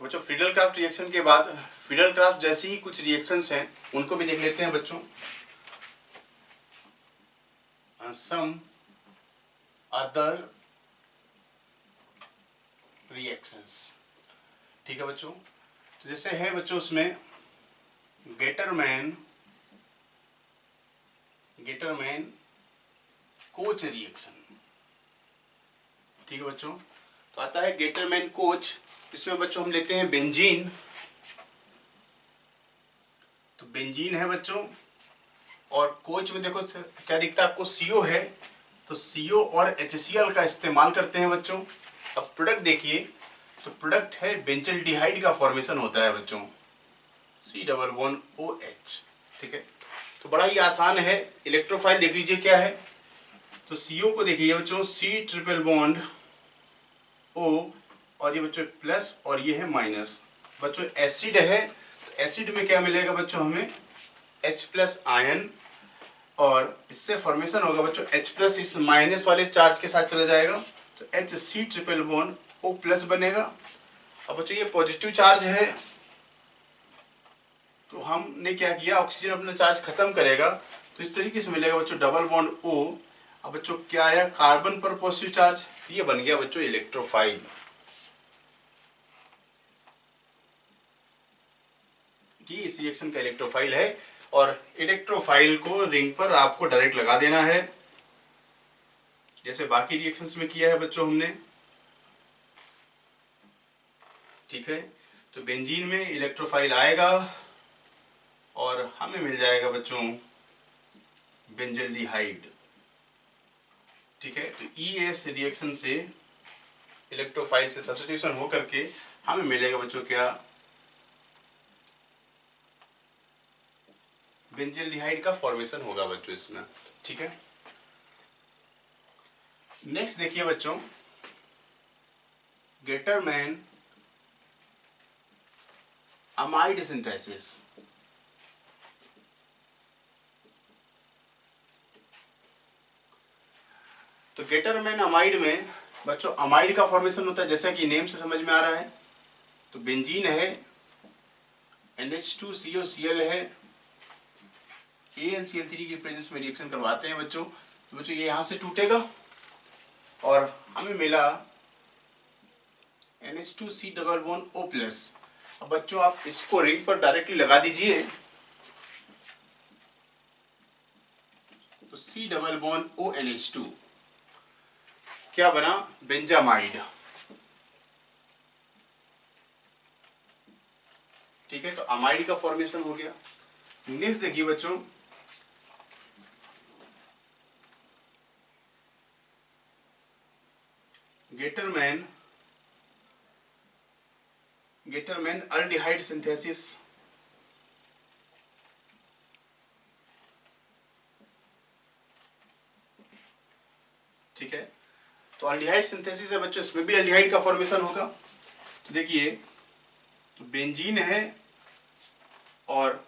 तो बच्चों Friedel craft reaction के बाद फ्रीडल क्राफ्ट जैसी ही कुछ रिएक्शंस हैं उनको भी देख लेते हैं बच्चों। सम अदर रिएक्शंस, ठीक है बच्चों। तो जैसे है बच्चों उसमें गेटरमैन कोच रिएक्शन, ठीक है बच्चों। तो आता है गेटरमैन कोच, इसमें बच्चों हम लेते हैं बेंजीन। तो बेंजीन है बच्चों और कोच में देखो क्या दिखता है आपको, CO है, तो CO और HCl का इस्तेमाल करते हैं बच्चों। अब प्रोडक्ट देखिए, तो प्रोडक्ट है बेंजल्डिहाइड का फॉर्मेशन होता है बच्चों, C+OH, ठीक है। तो बड़ा ही आसान है, इलेक्ट्रोफाइल देख लीजिए क्या है। तो CO को देखिए बच्चों, C+O और ये बच्चों प्लस और ये है माइनस। बच्चों एसिड है, तो एसिड में क्या मिलेगा बच्चों हमें, H+ आयन, और इससे फॉर्मेशन होगा बच्चों H+ इस माइनस वाले चार्ज के साथ चला जाएगा, तो HC+O+ बनेगा। अब बच्चों ये पॉजिटिव चार्ज है, तो हमने क्या किया, ऑक्सीजन अपना चार्ज खत्म करेगा, तो इस तरीके से मिलेगा बच्चों डबल बॉन्ड O। अब बच्चों क्या आया, कार्बन पर पॉजिटिव चार्ज, ये बन गया बच्चों इलेक्ट्रोफाइल। ये इस रिएक्शन का इलेक्ट्रोफाइल है, और इलेक्ट्रोफाइल को रिंग पर आपको डायरेक्ट लगा देना है, जैसे बाकी रिएक्शंस में किया है बच्चों हमने, ठीक है। तो बेंजीन में इलेक्ट्रोफाइल आएगा और हमें मिल जाएगा बच्चों बेंजल्डिहाइड, ठीक है। तो ES रिएक्शन से इलेक्ट्रोफाइल से सब्स्टिट्यूशन हो करके हमें मिलेगा बच्चों क्या, बेंजल्डिहाइड का फॉर्मेशन होगा बच्चों इसमें, ठीक है। नेक्स्ट देखिए बच्चों, गेटरमैन अमाइड सिंथेसिस। तो गेटरमैन अमाइड में बच्चों अमाइड का फॉर्मेशन होता है, जैसा कि नेम से समझ में आ रहा है। तो बेंजीन है, NH2COCl है, AlCl3 की प्रेजेंस में रिएक्शन करवाते हैं बच्चों। तो बच्चों ये यहां से टूटेगा और हमें मिला NH2C+O+। अब बच्चों आप इसको रिंग पर डायरेक्टली लगा दीजिए, तो C+ONH2 क्या बना, बेंजामाइड, ठीक है। तो अमाइड का फॉर्मेशन हो गया। नेक्स्ट देखिए बच्चों, गेटरमैन अल्डिहाइड सिंथेसिस। ठीक है, तो अल्डिहाइड सिंथेसिस है बच्चों, इसमें भी अल्डिहाइड का फॉर्मेशन होगा। तो देखिए, तो बेंजीन है और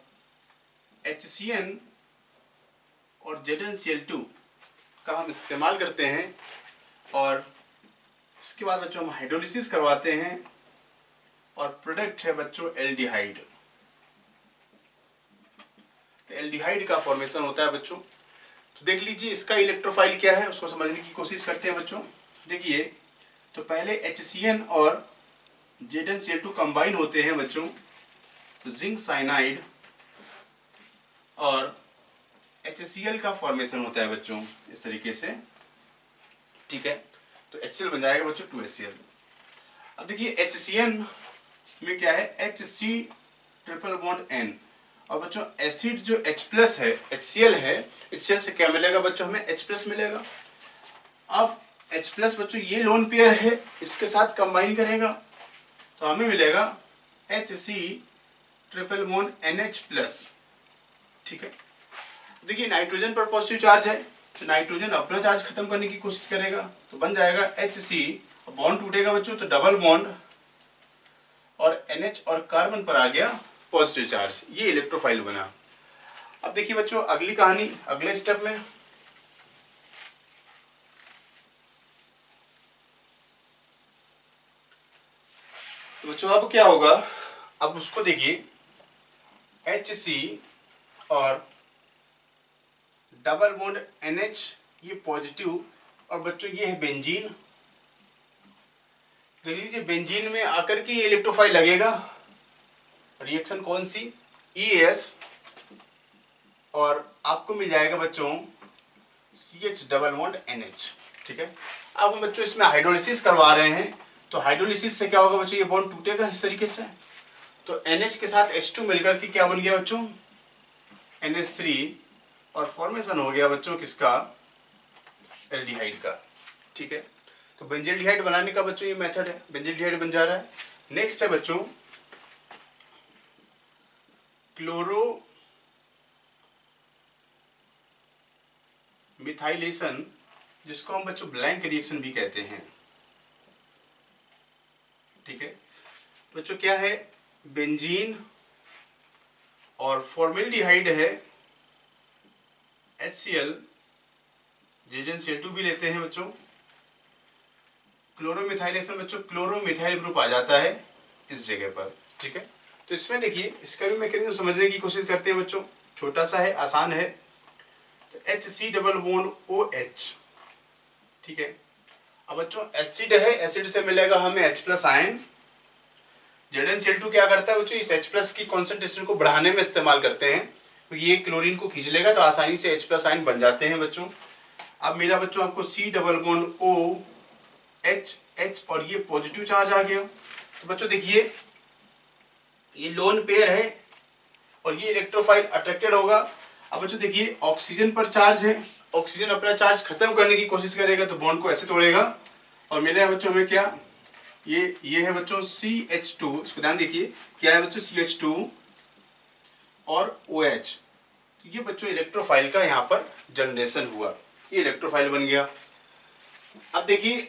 HCN और ZnCl2 का हम इस्तेमाल करते हैं, और इसके बाद बच्चों हम हाइड्रोलिसिस करवाते हैं और प्रोडक्ट है बच्चों एल्डिहाइड। तो एल्डिहाइड का फॉर्मेशन होता है बच्चों। तो देख लीजिए इसका इलेक्ट्रोफाइल क्या है, उसको समझने की कोशिश करते हैं बच्चों। देखिए, तो पहले HCN और ZnCl2 कंबाइन होते हैं बच्चों, तो जिंक साइनाइड और HCl का फॉर्मेशन होता है बच्चों इस तरीके से, ठीक है। तो HCl बन जाएगा बच्चों 2HCl। अब देखिए HCN में क्या है, HC+N, और बच्चों एसिड जो H+ है, HCl है, HCl से क्या मिलेगा बच्चों, हमें H+ मिलेगा। अब H+ बच्चों ये लोन पेयर है, इसके साथ कंबाइन करेगा तो हमें मिलेगा HC+NH+, ठीक है। देखिए नाइट्रोजन पर पॉजिटिव चार्ज है, तो नाइट्रोजन अपना चार्ज खत्म करने की कोशिश करेगा, तो बन जाएगा HC, बॉन्ड टूटेगा बच्चों तो डबल बॉन्ड, और NH और कार्बन पर आ गया पॉजिटिव चार्ज, ये इलेक्ट्रोफाइल बना। अब देखिए बच्चों अगली कहानी, अगले स्टेप में। तो तो बच्चों अब क्या होगा, अब उसको देखिए HC और डबल बॉन्ड NH ये पॉजिटिव, और बच्चों ये है बेंजीन। देख लीजिए बेंजीन में आकर के ये इलेक्ट्रोफाइल लगेगा, रिएक्शन कौन सी, ES, और आपको मिल जाएगा बच्चों CH डबल बॉन्ड NH। ठीक है, अब हम बच्चों इसमें हाइड्रोलिसिस करवा रहे हैं, तो हाइड्रोलिसिस से क्या होगा बच्चों, ये बॉन्ड टूटेगा इस तरीके से, तो NH के साथ H2 मिलकर के क्या बन गया बच्चों, NH3, और फॉर्मेशन हो गया बच्चों किसका, एल्डिहाइड का। ठीक है, तो बेंजील्डिहाइड बनाने का बच्चों ये मेथड है, बेंजील्डिहाइड बन जा रहा है। नेक्स्ट है बच्चों क्लोरो मिथाइलेशन, जिसको हम बच्चों ब्लैंक रिएक्शन भी कहते हैं। ठीक है बच्चों, क्या है, बेंजीन और फॉर्मेल्डिहाइड है HCl, ZnCl2 भी लेते हैं बच्चों। क्लोरोमिथाइलेशन बच्चों क्लोरोमिथाइल ग्रुप आ जाता है इस जगह पर। ठीक है, तो इसमें देखिए इसका भी मैकेनिज्म समझने की कोशिश करते हैं बच्चों, छोटा सा है, आसान है। तो HC डबल बॉन्ड OH। ठीक है, अब बच्चों एसिड है, एसिड से मिलेगा हमें H+ आयन। ZnCl2 क्या करता है बच्चों, इस H+ की कॉन्सेंट्रेशन को बढ़ाने में इस्तेमाल करते हैं, तो ये क्लोरीन को खींच लेगा तो आसानी से H+ आयन बन जाते हैं बच्चों। अब मिला बच्चों आपको C डबल बॉन्ड OH, और ये पॉजिटिव चार्ज आ गया। तो बच्चों देखिए ये लोन पेयर है और ये इलेक्ट्रोफाइल अट्रैक्टेड होगा। अब बच्चों देखिए ऑक्सीजन पर चार्ज है, ऑक्सीजन अपना चार्ज खत्म करने की कोशिश करेगा तो बॉन्ड को ऐसे तोड़ेगा, और मिलेगा बच्चों हमें क्या, ये है बच्चों CH2, इसको ध्यान देखिए क्या है बच्चों, CH2 और OH। तो ये बच्चों इलेक्ट्रोफाइल का यहाँ पर जनरेशन हुआ, ये इलेक्ट्रोफाइल बन गया। अब देखिए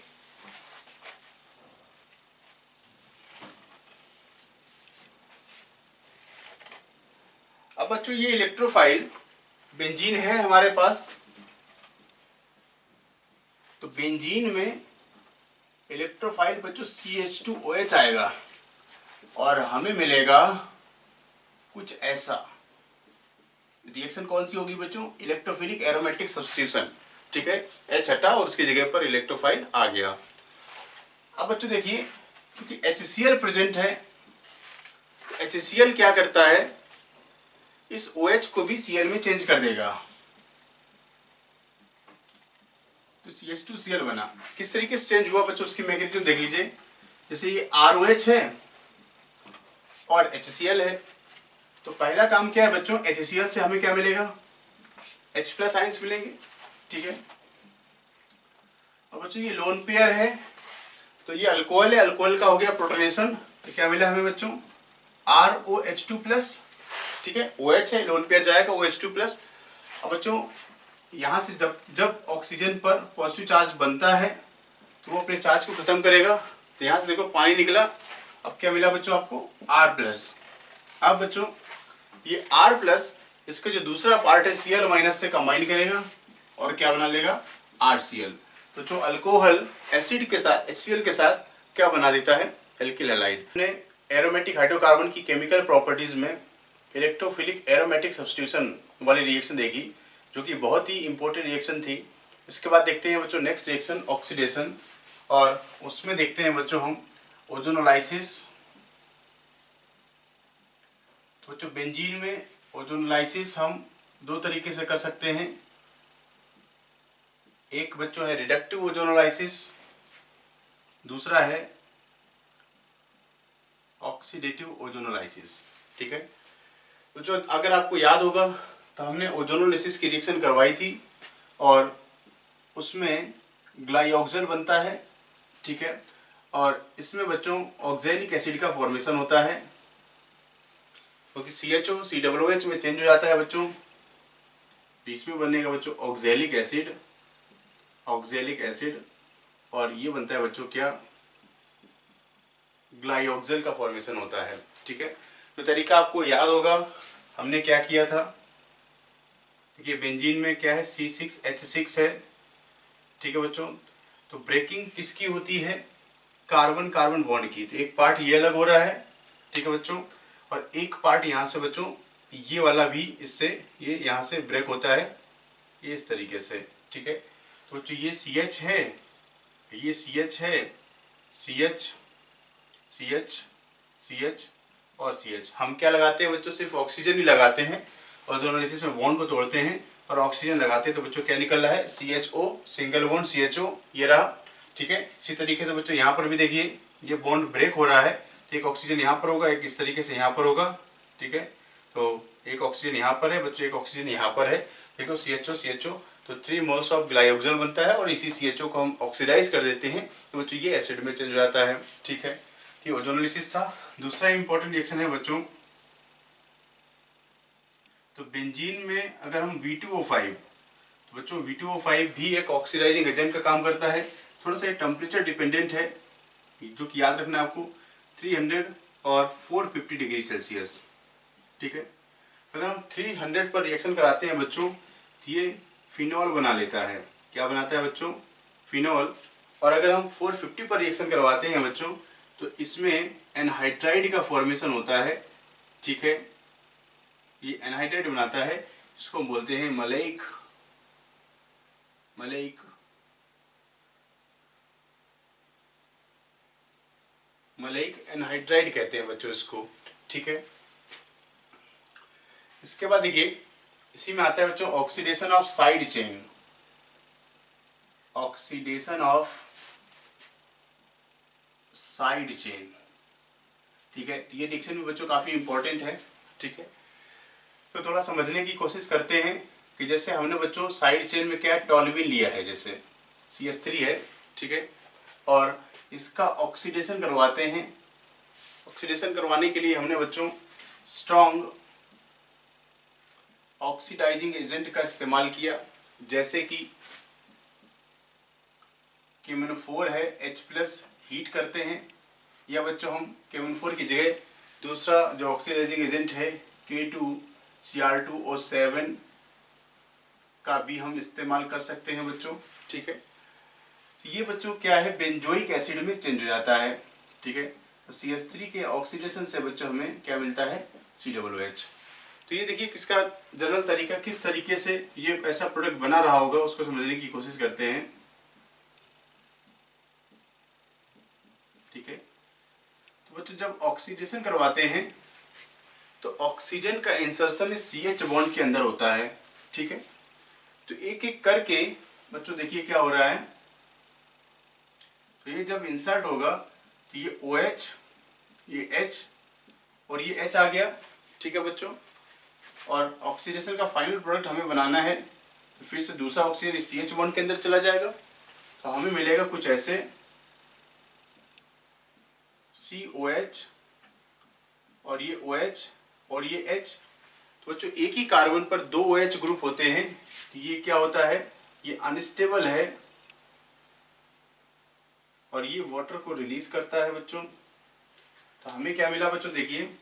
अब बच्चों ये इलेक्ट्रोफाइल बेंजीन है हमारे पास, तो बेंजीन में इलेक्ट्रोफाइल बच्चों CH2OH आएगा और हमें मिलेगा कुछ ऐसा। रिएक्शन कौन सी होगी बच्चों, इलेक्ट्रोफिलिक एरोमेटिक सब्स्टिट्यूशन। ठीक है, H हटा और उसकी जगह पर इलेक्ट्रोफाइल आ गया। अब बच्चों देखिए क्योंकि HCl प्रेजेंट है, HCl क्या करता है, इस OH को भी Cl में चेंज कर देगा, तो CH2Cl बना। किस तरीके से चेंज हुआ बच्चों, उसकी मैकेनिज्म देख लीजिए। जैसे ये ROH है और HCl है, तो पहला काम क्या है बच्चों, HCl से हमें क्या मिलेगा, H+ आयंस मिलेंगे। ठीक है, अब बच्चों ये लोन पेयर है, तो ये अल्कोहल है, अल्कोहल का हो गया प्रोटोनेशन, तो क्या मिला हमें बच्चों, ROH2+। ठीक है, OH है, लोन पेयर जाएगा OH2+। अब बच्चों यहाँ से जब ऑक्सीजन पर पॉजिटिव चार्ज बनता है तो वो अपने चार्ज को खत्म करेगा, तो यहाँ से देखो पानी निकला, अब क्या मिला बच्चों आपको, R+। अब बच्चों ये R+, इसका जो दूसरा पार्ट है Cl- से कंबाइन करेगा और क्या बना लेगा, RCl। तो जो अल्कोहल एसिड के साथ HCl के साथ क्या बना देता है, एल्किल हैलाइड। ने एरोमेटिक हाइड्रोकार्बन की केमिकल प्रॉपर्टीज में इलेक्ट्रोफिलिक एरोमेटिक सब्स्टिट्यूशन वाली रिएक्शन देखी, जो कि बहुत ही इंपॉर्टेंट रिएक्शन थी। इसके बाद देखते हैं बच्चों नेक्स्ट रिएक्शन ऑक्सीडेशन, और उसमें देखते हैं बच्चों हम ओजोनोलाइसिस। तो बच्चों बेंजीन में ओजोनोलाइसिस हम दो तरीके से कर सकते हैं, एक बच्चों है रिडक्टिव ओजोनोलाइसिस, दूसरा है ऑक्सीडेटिव ओजोनोलाइसिस। ठीक है, तो जो अगर आपको याद होगा तो हमने ओजोनोलाइसिस की रिएक्शन करवाई थी और उसमें ग्लाइऑक्सल बनता है। ठीक है, और इसमें बच्चों ऑक्सैलिक एसिड का फॉर्मेशन होता है, क्योंकि CHO COOH में चेंज हो जाता है बच्चों, बीच में बनेगा बच्चों ऑक्सैलिक एसिड, और ये बनता है बच्चों क्या, ग्लाइऑक्सल का फॉर्मेशन होता है। ठीक है, तो तरीका आपको याद होगा, हमने क्या किया था, देखिए बेंजीन में क्या है, C6H6 है। ठीक है बच्चों, तो ब्रेकिंग किसकी होती है, कार्बन कार्बन बॉन्ड की, तो एक पार्ट ये अलग हो रहा है, ठीक है बच्चों, और एक पार्ट यहाँ से बच्चों ये वाला भी इससे ये यहाँ से ब्रेक होता है, ये इस तरीके से, ठीक है। तो बच्चों ये CH है, ये CH है, CH CH CH और CH। हम क्या लगाते हैं बच्चों, सिर्फ ऑक्सीजन ही लगाते हैं और ओजोनोलाइसिस में बॉन्ड को तोड़ते हैं और ऑक्सीजन लगाते हैं, तो बच्चों क्या निकल रहा है, CHO, सिंगल बॉन्ड CHO, ये रहा, ठीक है। इसी तरीके से बच्चों यहाँ पर भी देखिए ये बॉन्ड ब्रेक हो रहा है, एक ऑक्सीजन यहाँ पर होगा, एक इस तरीके से यहाँ पर होगा, ठीक है। तो एक ऑक्सीजन यहाँ पर है बच्चों, एक ऑक्सीजन यहाँ पर है, देखो CHO CHO, तो 3 मोल्स ऑफ ग्लाइकोजल बनता है और इसी CHO को हम ऑक्सीडाइज कर देते हैं, तो बच्चों ये एसिड में चेंज हो जाता है, ठीक है। ये ओजोनोलाइसिस था। दूसरा इंपॉर्टेंट रिएक्शन है बच्चों, तो बेंजीन में अगर हम V2O5, तो बच्चों V2O5 भी एक ऑक्सीडाइजिंग एजेंट का काम करता है, थोड़ा सा टेम्परेचर डिपेंडेंट है, जो कि याद रखना है आपको, 300 और 450 डिग्री सेल्सियस, ठीक है। अगर हम 300 पर रिएक्शन कराते हैं बच्चों, तो ये फिनॉल बना लेता है, क्या बनाता है बच्चों, फिनॉल। और अगर हम 450 पर रिएक्शन करवाते हैं बच्चों, तो इसमें एनहाइड्राइड का फॉर्मेशन होता है, ठीक है। ये एनहाइड्राइड बनाता है, इसको बोलते हैं मलेइक, मलेइक मलेइक एनहाइड्राइड कहते हैं बच्चों इसको, ठीक है। इसके बाद देखिए इसी में आता है बच्चों oxidation of side chain, oxidation of side chain, ठीक है। ये रिएक्शन भी बच्चों काफी इंपॉर्टेंट है, ठीक है। तो थोड़ा समझने की कोशिश करते हैं कि जैसे हमने बच्चों साइड चेन में क्या है, टॉल्यूइन लिया है, जैसे CH3 है, ठीक है, और इसका ऑक्सीडेशन करवाते हैं। ऑक्सीडेशन करवाने के लिए हमने बच्चों स्ट्रॉन्ग ऑक्सीडाइजिंग एजेंट का इस्तेमाल किया, जैसे कि KMnO4 है, H+ हीट करते हैं, या बच्चों हम KMnO4 की जगह दूसरा जो ऑक्सीडाइजिंग एजेंट है K2Cr2O7 का भी हम इस्तेमाल कर सकते हैं बच्चों, ठीक है। तो ये बच्चों क्या है, बेंजोइक एसिड में चेंज हो जाता है, ठीक है। तो CH3 के ऑक्सीडेशन से बच्चों हमें क्या मिलता है, COOH। तो ये देखिए किसका जनरल तरीका, किस तरीके से ये ऐसा प्रोडक्ट बना रहा होगा उसको समझने की कोशिश करते हैं, ठीक है। तो बच्चों जब ऑक्सीडेशन करवाते हैं तो ऑक्सीजन का इंसर्शन CH बॉन्ड के अंदर होता है, ठीक है। तो एक एक करके बच्चों देखिए क्या हो रहा है, तो ये जब इंसर्ट होगा तो ये OH, ये H और ये H आ गया, ठीक है बच्चों। और ऑक्सीडेशन का फाइनल प्रोडक्ट हमें बनाना है, तो फिर से दूसरा ऑक्सीजन इस CH बॉन्ड के अंदर चला जाएगा, तो हमें मिलेगा कुछ ऐसे COH और ये OH और ये H। तो बच्चों एक ही कार्बन पर 2 OH ग्रुप होते हैं, तो ये क्या होता है, ये अनस्टेबल है और ये वाटर को रिलीज करता है बच्चों। तो हमें क्या मिला बच्चों, देखिए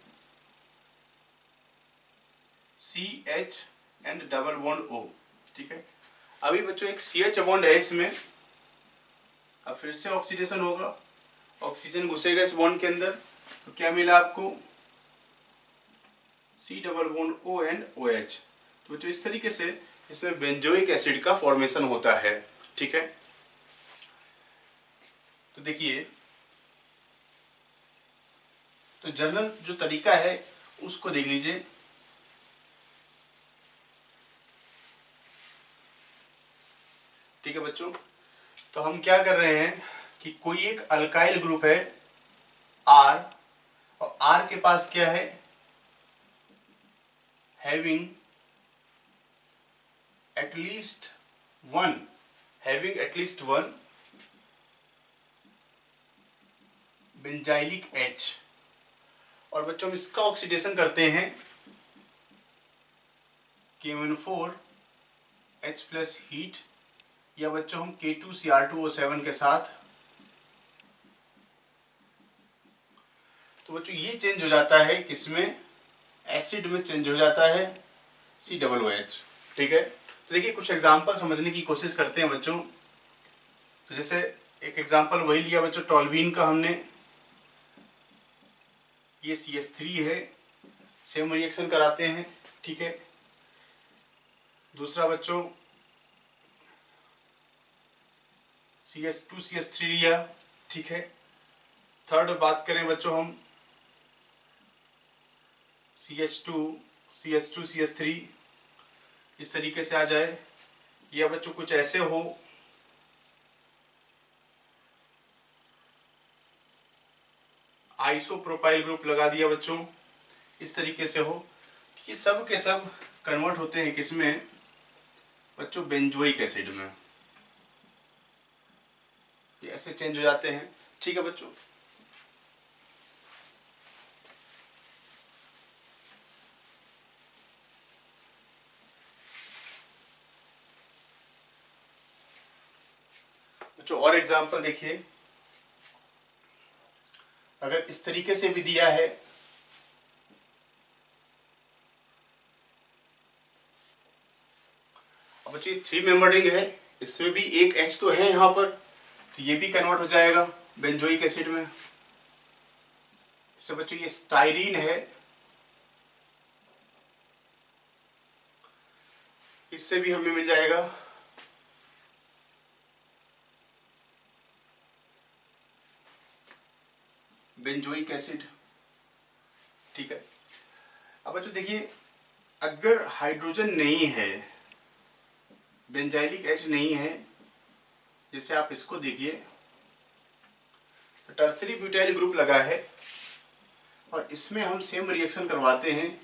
CH and double bond O, ठीक है। अभी बच्चों एक CH बॉन्ड है इसमें, अब फिर से ऑक्सीडेशन होगा, ऑक्सीजन घुसेगा इस बॉन्ड के अंदर, तो क्या मिला आपको, C double bond O and OH। तो बच्चों इस तरीके से इसमें बेंजोइक एसिड का फॉर्मेशन होता है, ठीक है। तो देखिए तो जनरल जो तरीका है उसको देख लीजिए, ठीक है बच्चों। तो हम क्या कर रहे हैं कि कोई एक अल्काइल ग्रुप है R, और R के पास क्या है, having at least one benzylic H, और बच्चों हम इसका ऑक्सीडेशन करते हैं KMnO4 H+ हीट, या बच्चों हम K2Cr2O7 के साथ। तो बच्चों ये चेंज हो जाता है किसमें, एसिड में चेंज हो जाता है COOH, ठीक है। तो देखिए कुछ एग्जांपल समझने की कोशिश करते हैं बच्चों। तो जैसे एक एग्जांपल वही लिया बच्चों टॉल्वीन का हमने, ये CH3 है, सेम रिएक्शन कराते हैं, ठीक है। दूसरा बच्चों CH2CH3 लिया, ठीक है। थर्ड बात करें बच्चों हम CH2CH3 इस तरीके से आ जाए, या बच्चों कुछ ऐसे हो आइसोप्रोपाइल ग्रुप लगा दिया बच्चों, इस तरीके से हो, ये सब के सब कन्वर्ट होते हैं किसमें बच्चों, बेंजोइक एसिड में, ये ऐसे चेंज हो जाते हैं, ठीक है बच्चों। बच्चों और एग्जांपल देखिए, अगर इस तरीके से भी दिया है, अब बच्चों ये 3 मेंबर रिंग है, इसमें भी एक H तो है यहाँ पर, तो ये भी कन्वर्ट हो जाएगा बेंजोइक एसिड में। इससे बच्चों ये स्टाइरीन है, इससे भी हमें मिल जाएगा बेंजोइक एसिड, ठीक है। अब बच्चों देखिए, अगर हाइड्रोजन नहीं है, बेंजाइलिक एच नहीं है, जैसे आप इसको देखिए तो टर्सरी ब्यूटाइल ग्रुप लगा है और इसमें हम सेम रिएक्शन करवाते हैं,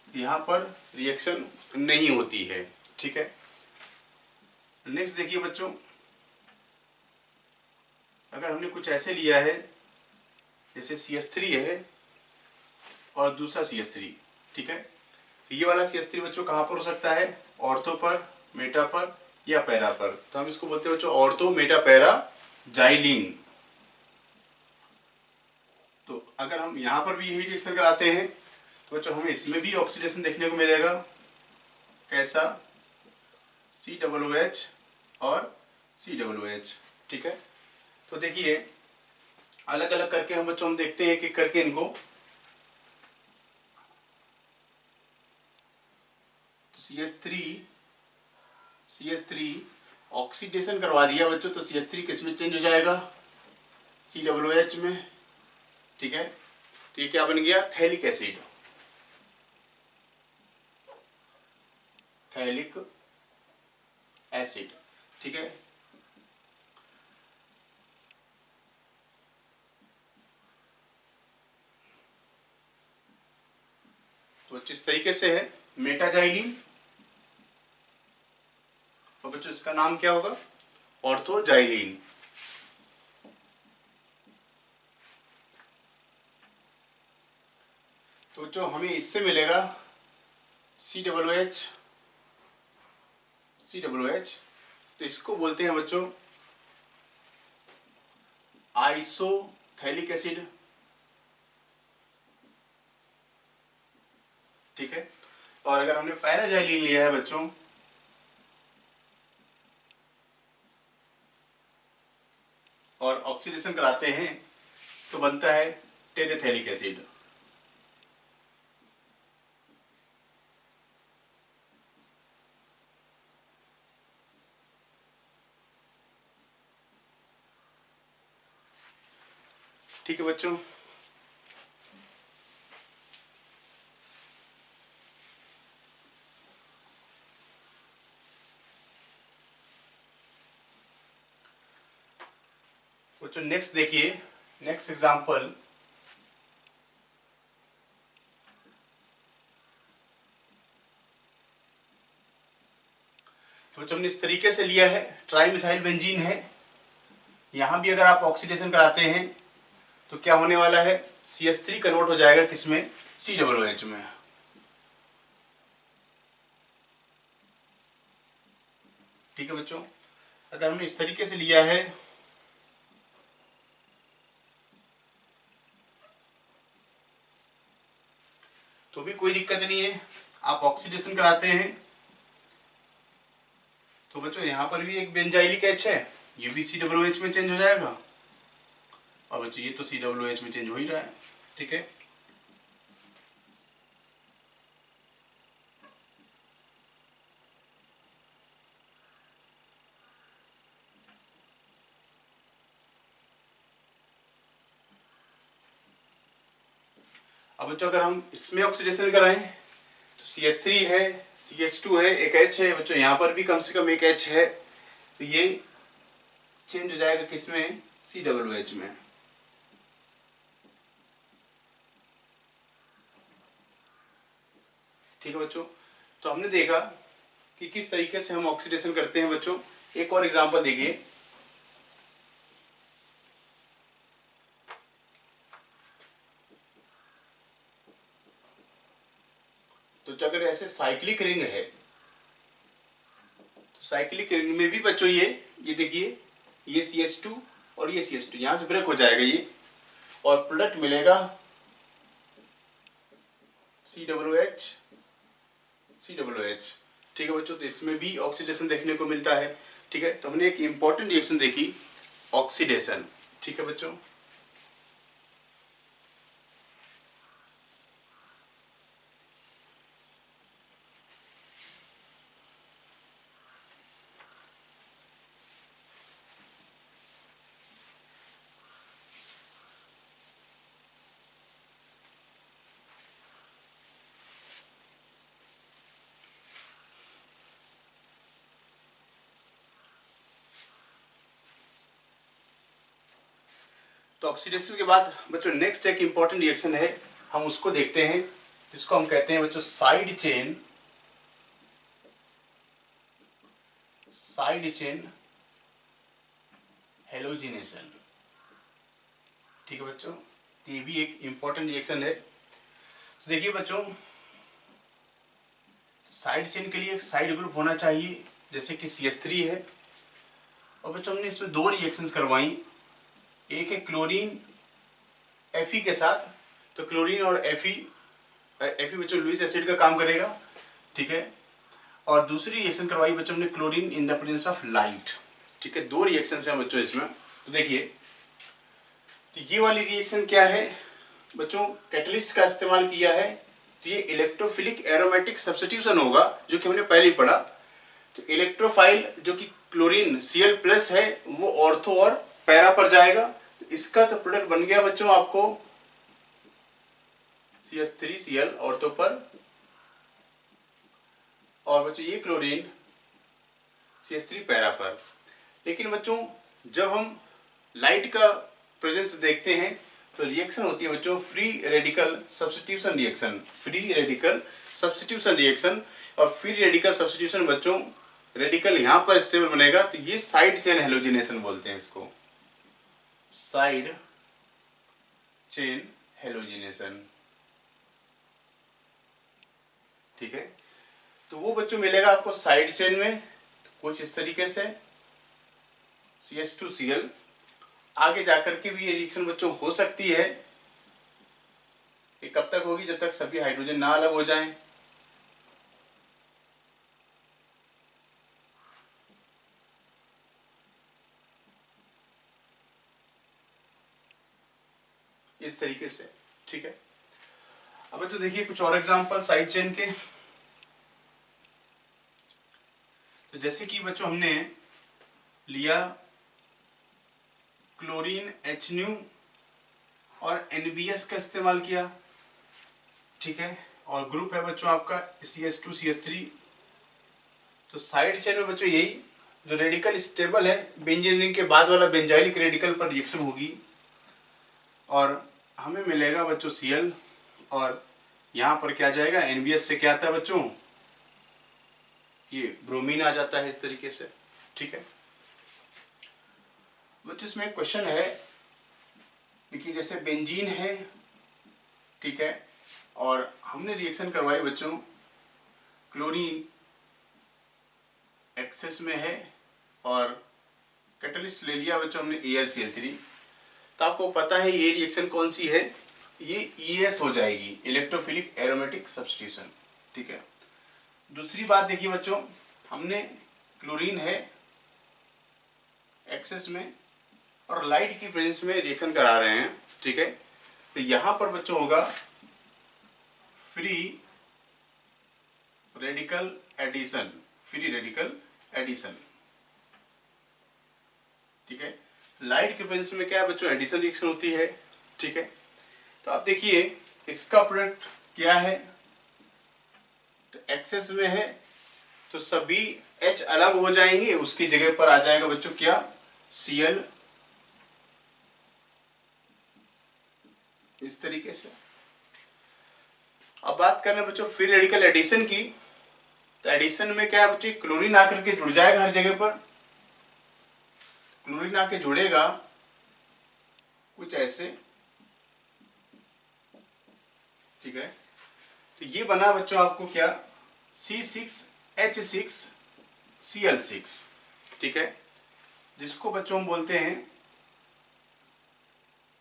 यहाँ पर रिएक्शन नहीं होती है, ठीक है। नेक्स्ट देखिए बच्चों, अगर हमने कुछ ऐसे लिया है जैसे CH3 है और दूसरा CH3, ठीक है, ये वाला CH3 बच्चों कहाँ पर हो सकता है, ऑर्थो पर, मेटा पर या पैरा पर, तो हम इसको बोलते हैं बच्चों ऑर्थो मेटा पैरा जाइलीन। तो अगर हम यहाँ पर भी यही रिएक्शन कराते हैं तो बच्चों हमें इसमें भी ऑक्सीडेशन देखने को मिलेगा, कैसा, COOH और COOH, ठीक है। तो देखिए अलग अलग करके हम बच्चों हम देखते हैं कि करके इनको, तो CH3 ऑक्सीडेशन करवा दिया बच्चों, तो CH3 किस में चेंज हो जाएगा, COOH में, ठीक है। तो ये क्या बन गया, थैलिक एसिड, थैलिक एसिड, ठीक है। तो इस तरीके से है मेटाजाइलिन, और बच्चों इसका नाम क्या होगा, ऑर्थोजाइलिन। तो जो हमें इससे मिलेगा COOH, तो इसको बोलते हैं बच्चों आइसोथैलिक एसिड, ठीक है। और अगर हमने पैराजाइलिन लिया है बच्चों, और ऑक्सीडेशन कराते हैं तो बनता है टेरेथैलिक एसिड, ठीक है बच्चों। बच्चों नेक्स्ट देखिए, नेक्स्ट एग्जांपल, तो बच्चों हमने इस तरीके से लिया है, ट्राइमिथाइल बेंजीन है, यहां भी अगर आप ऑक्सीडेशन कराते हैं तो क्या होने वाला है, CH3 कन्वर्ट हो जाएगा किसमें, COOH में, ठीक है बच्चों। अगर हमने इस तरीके से लिया है तो भी कोई दिक्कत नहीं है, आप ऑक्सीडेशन कराते हैं तो बच्चों यहां पर भी एक बेंजाइलिक एच है, ये भी COOH में चेंज हो जाएगा, और बच्चों ये तो COOH में चेंज हो ही रहा है। ठीक है, अब बच्चों अगर हम इसमें ऑक्सीडेशन कराएं तो CH3 है, CH2 है, एक H है बच्चों, यहाँ पर भी कम से कम एक H है, तो ये चेंज हो जाएगा किसमें, COOH में। ठीक है बच्चों, तो हमने देखा कि किस तरीके से हम ऑक्सीडेशन करते हैं बच्चों। एक और एग्जांपल देखिए, तो अगर ऐसे साइक्लिक रिंग है तो साइक्लिक रिंग में भी बच्चों ये देखिए, ये CH2 और ये CH2 यहां से ब्रेक हो जाएगा ये, और प्रोडक्ट मिलेगा COOH। ठीक है बच्चों, तो इसमें भी ऑक्सीडेशन देखने को मिलता है। ठीक है, तो हमने एक इंपॉर्टेंट रिएक्शन देखी, ऑक्सीडेशन। ठीक है बच्चों, तो ऑक्सीडेशन के बाद बच्चों नेक्स्ट एक इंपॉर्टेंट रिएक्शन है, हम उसको देखते हैं, जिसको हम कहते हैं बच्चों साइड चेन हेलोजिनेशन। ठीक है बच्चों, तो ये भी एक इंपॉर्टेंट रिएक्शन है। तो देखिए बच्चों, साइड चेन के लिए एक साइड ग्रुप होना चाहिए, जैसे कि CH3 है, और बच्चों हमने इसमें दो रिएक्शंस करवाई, एक है क्लोरीन Fe के साथ, तो क्लोरीन और Fe बच्चों लुईस एसिड का काम करेगा। ठीक है, और दूसरी रिएक्शन करवाई बच्चों हमने chlorine in the presence of light. ठीक है, दो रिएक्शन हैं बच्चों इसमें। तो देखिए, तो ये वाली रिएक्शन क्या है बच्चों, कैटलिस्ट का इस्तेमाल किया है, तो ये इलेक्ट्रोफिलिक एरोमेटिक सब्स्टिट्यूशन होगा, जो कि हमने पहले ही पढ़ा। तो इलेक्ट्रोफाइल जो कि क्लोरीन Cl+ है, वो ऑर्थो और पैरा पर जाएगा, तो इसका तो प्रोडक्ट बन गया बच्चों आपको CH3Cl ऑर्थो पर, और बच्चों ये क्लोरीन CH3 पैरा पर। लेकिन बच्चों जब हम लाइट का प्रेजेंस देखते हैं तो रिएक्शन होती है बच्चों फ्री रेडिकल सब्स्टिट्यूशन रिएक्शन। और फ्री रेडिकल सब्स्टिट्यूशन बच्चों, रेडिकल यहां पर स्टेबल बनेगा, तो ये साइड चेन हेलोजिनेशन बोलते हैं इसको, साइड चेन हेलोजिनेशन। ठीक है, तो वो बच्चों मिलेगा आपको साइड चेन में कुछ इस तरीके से CH2Cl। आगे जाकर के भी ये रिएक्शन बच्चों हो सकती है, ये कब तक होगी, जब तक सभी हाइड्रोजन ना अलग हो जाएं। इस तरीके से। ठीक है, अब तो देखिए कुछ और एग्जांपल साइड चेन के। तो जैसे कि बच्चों हमने लिया क्लोरीन HNu और NBS का इस्तेमाल किया। ठीक है, और ग्रुप है बच्चों आपका CH2 CH3। तो साइड चेन में बच्चों यही जो रेडिकल स्टेबल है, बेंजीन रिंग के बाद वाला बेंजाइलिक रेडिकल पर रिएक्शन होगी, और हमें मिलेगा बच्चों Cl, और यहाँ पर क्या जाएगा, NBS से क्या आता है बच्चों, ये ब्रोमीन आ जाता है इस तरीके से। ठीक है बच्चों, इसमें एक क्वेश्चन है, देखिए जैसे बेंजीन है, ठीक है, और हमने रिएक्शन करवाई बच्चों, क्लोरीन एक्सेस में है और कैटलिस्ट ले लिया बच्चों हमने AlCl3। तो आपको पता है ये रिएक्शन कौन सी है, ये ES हो जाएगी, इलेक्ट्रोफिलिक एरोमेटिक सब्स्टिट्यूशन। ठीक है, दूसरी बात देखिए बच्चों, हमने क्लोरीन है एक्सेस में और लाइट की प्रेजेंस में रिएक्शन करा रहे हैं, ठीक है। तो यहाँ पर बच्चों होगा free radical addition, free radical addition, ठीक है। लाइट के प्रेजेंस में क्या है बच्चों, एडिशन रिएक्शन होती है, ठीक है। तो आप देखिए इसका प्रोडक्ट क्या है, तो एक्सेस में है तो सभी H अलग हो जाएंगे, उसकी जगह पर आ जाएगा बच्चों क्या, Cl, इस तरीके से। अब बात करना बच्चों फ्री रेडिकल एडिशन की, तो एडिशन में क्या है बच्चों, क्लोरीन आकर के जुड़ जाएगा हर जगह पर, क्लोरीन आके जुड़ेगा कुछ ऐसे, ठीक है। तो ये बना बच्चों आपको क्या, C6H6Cl6, ठीक है, जिसको बच्चों हम बोलते हैं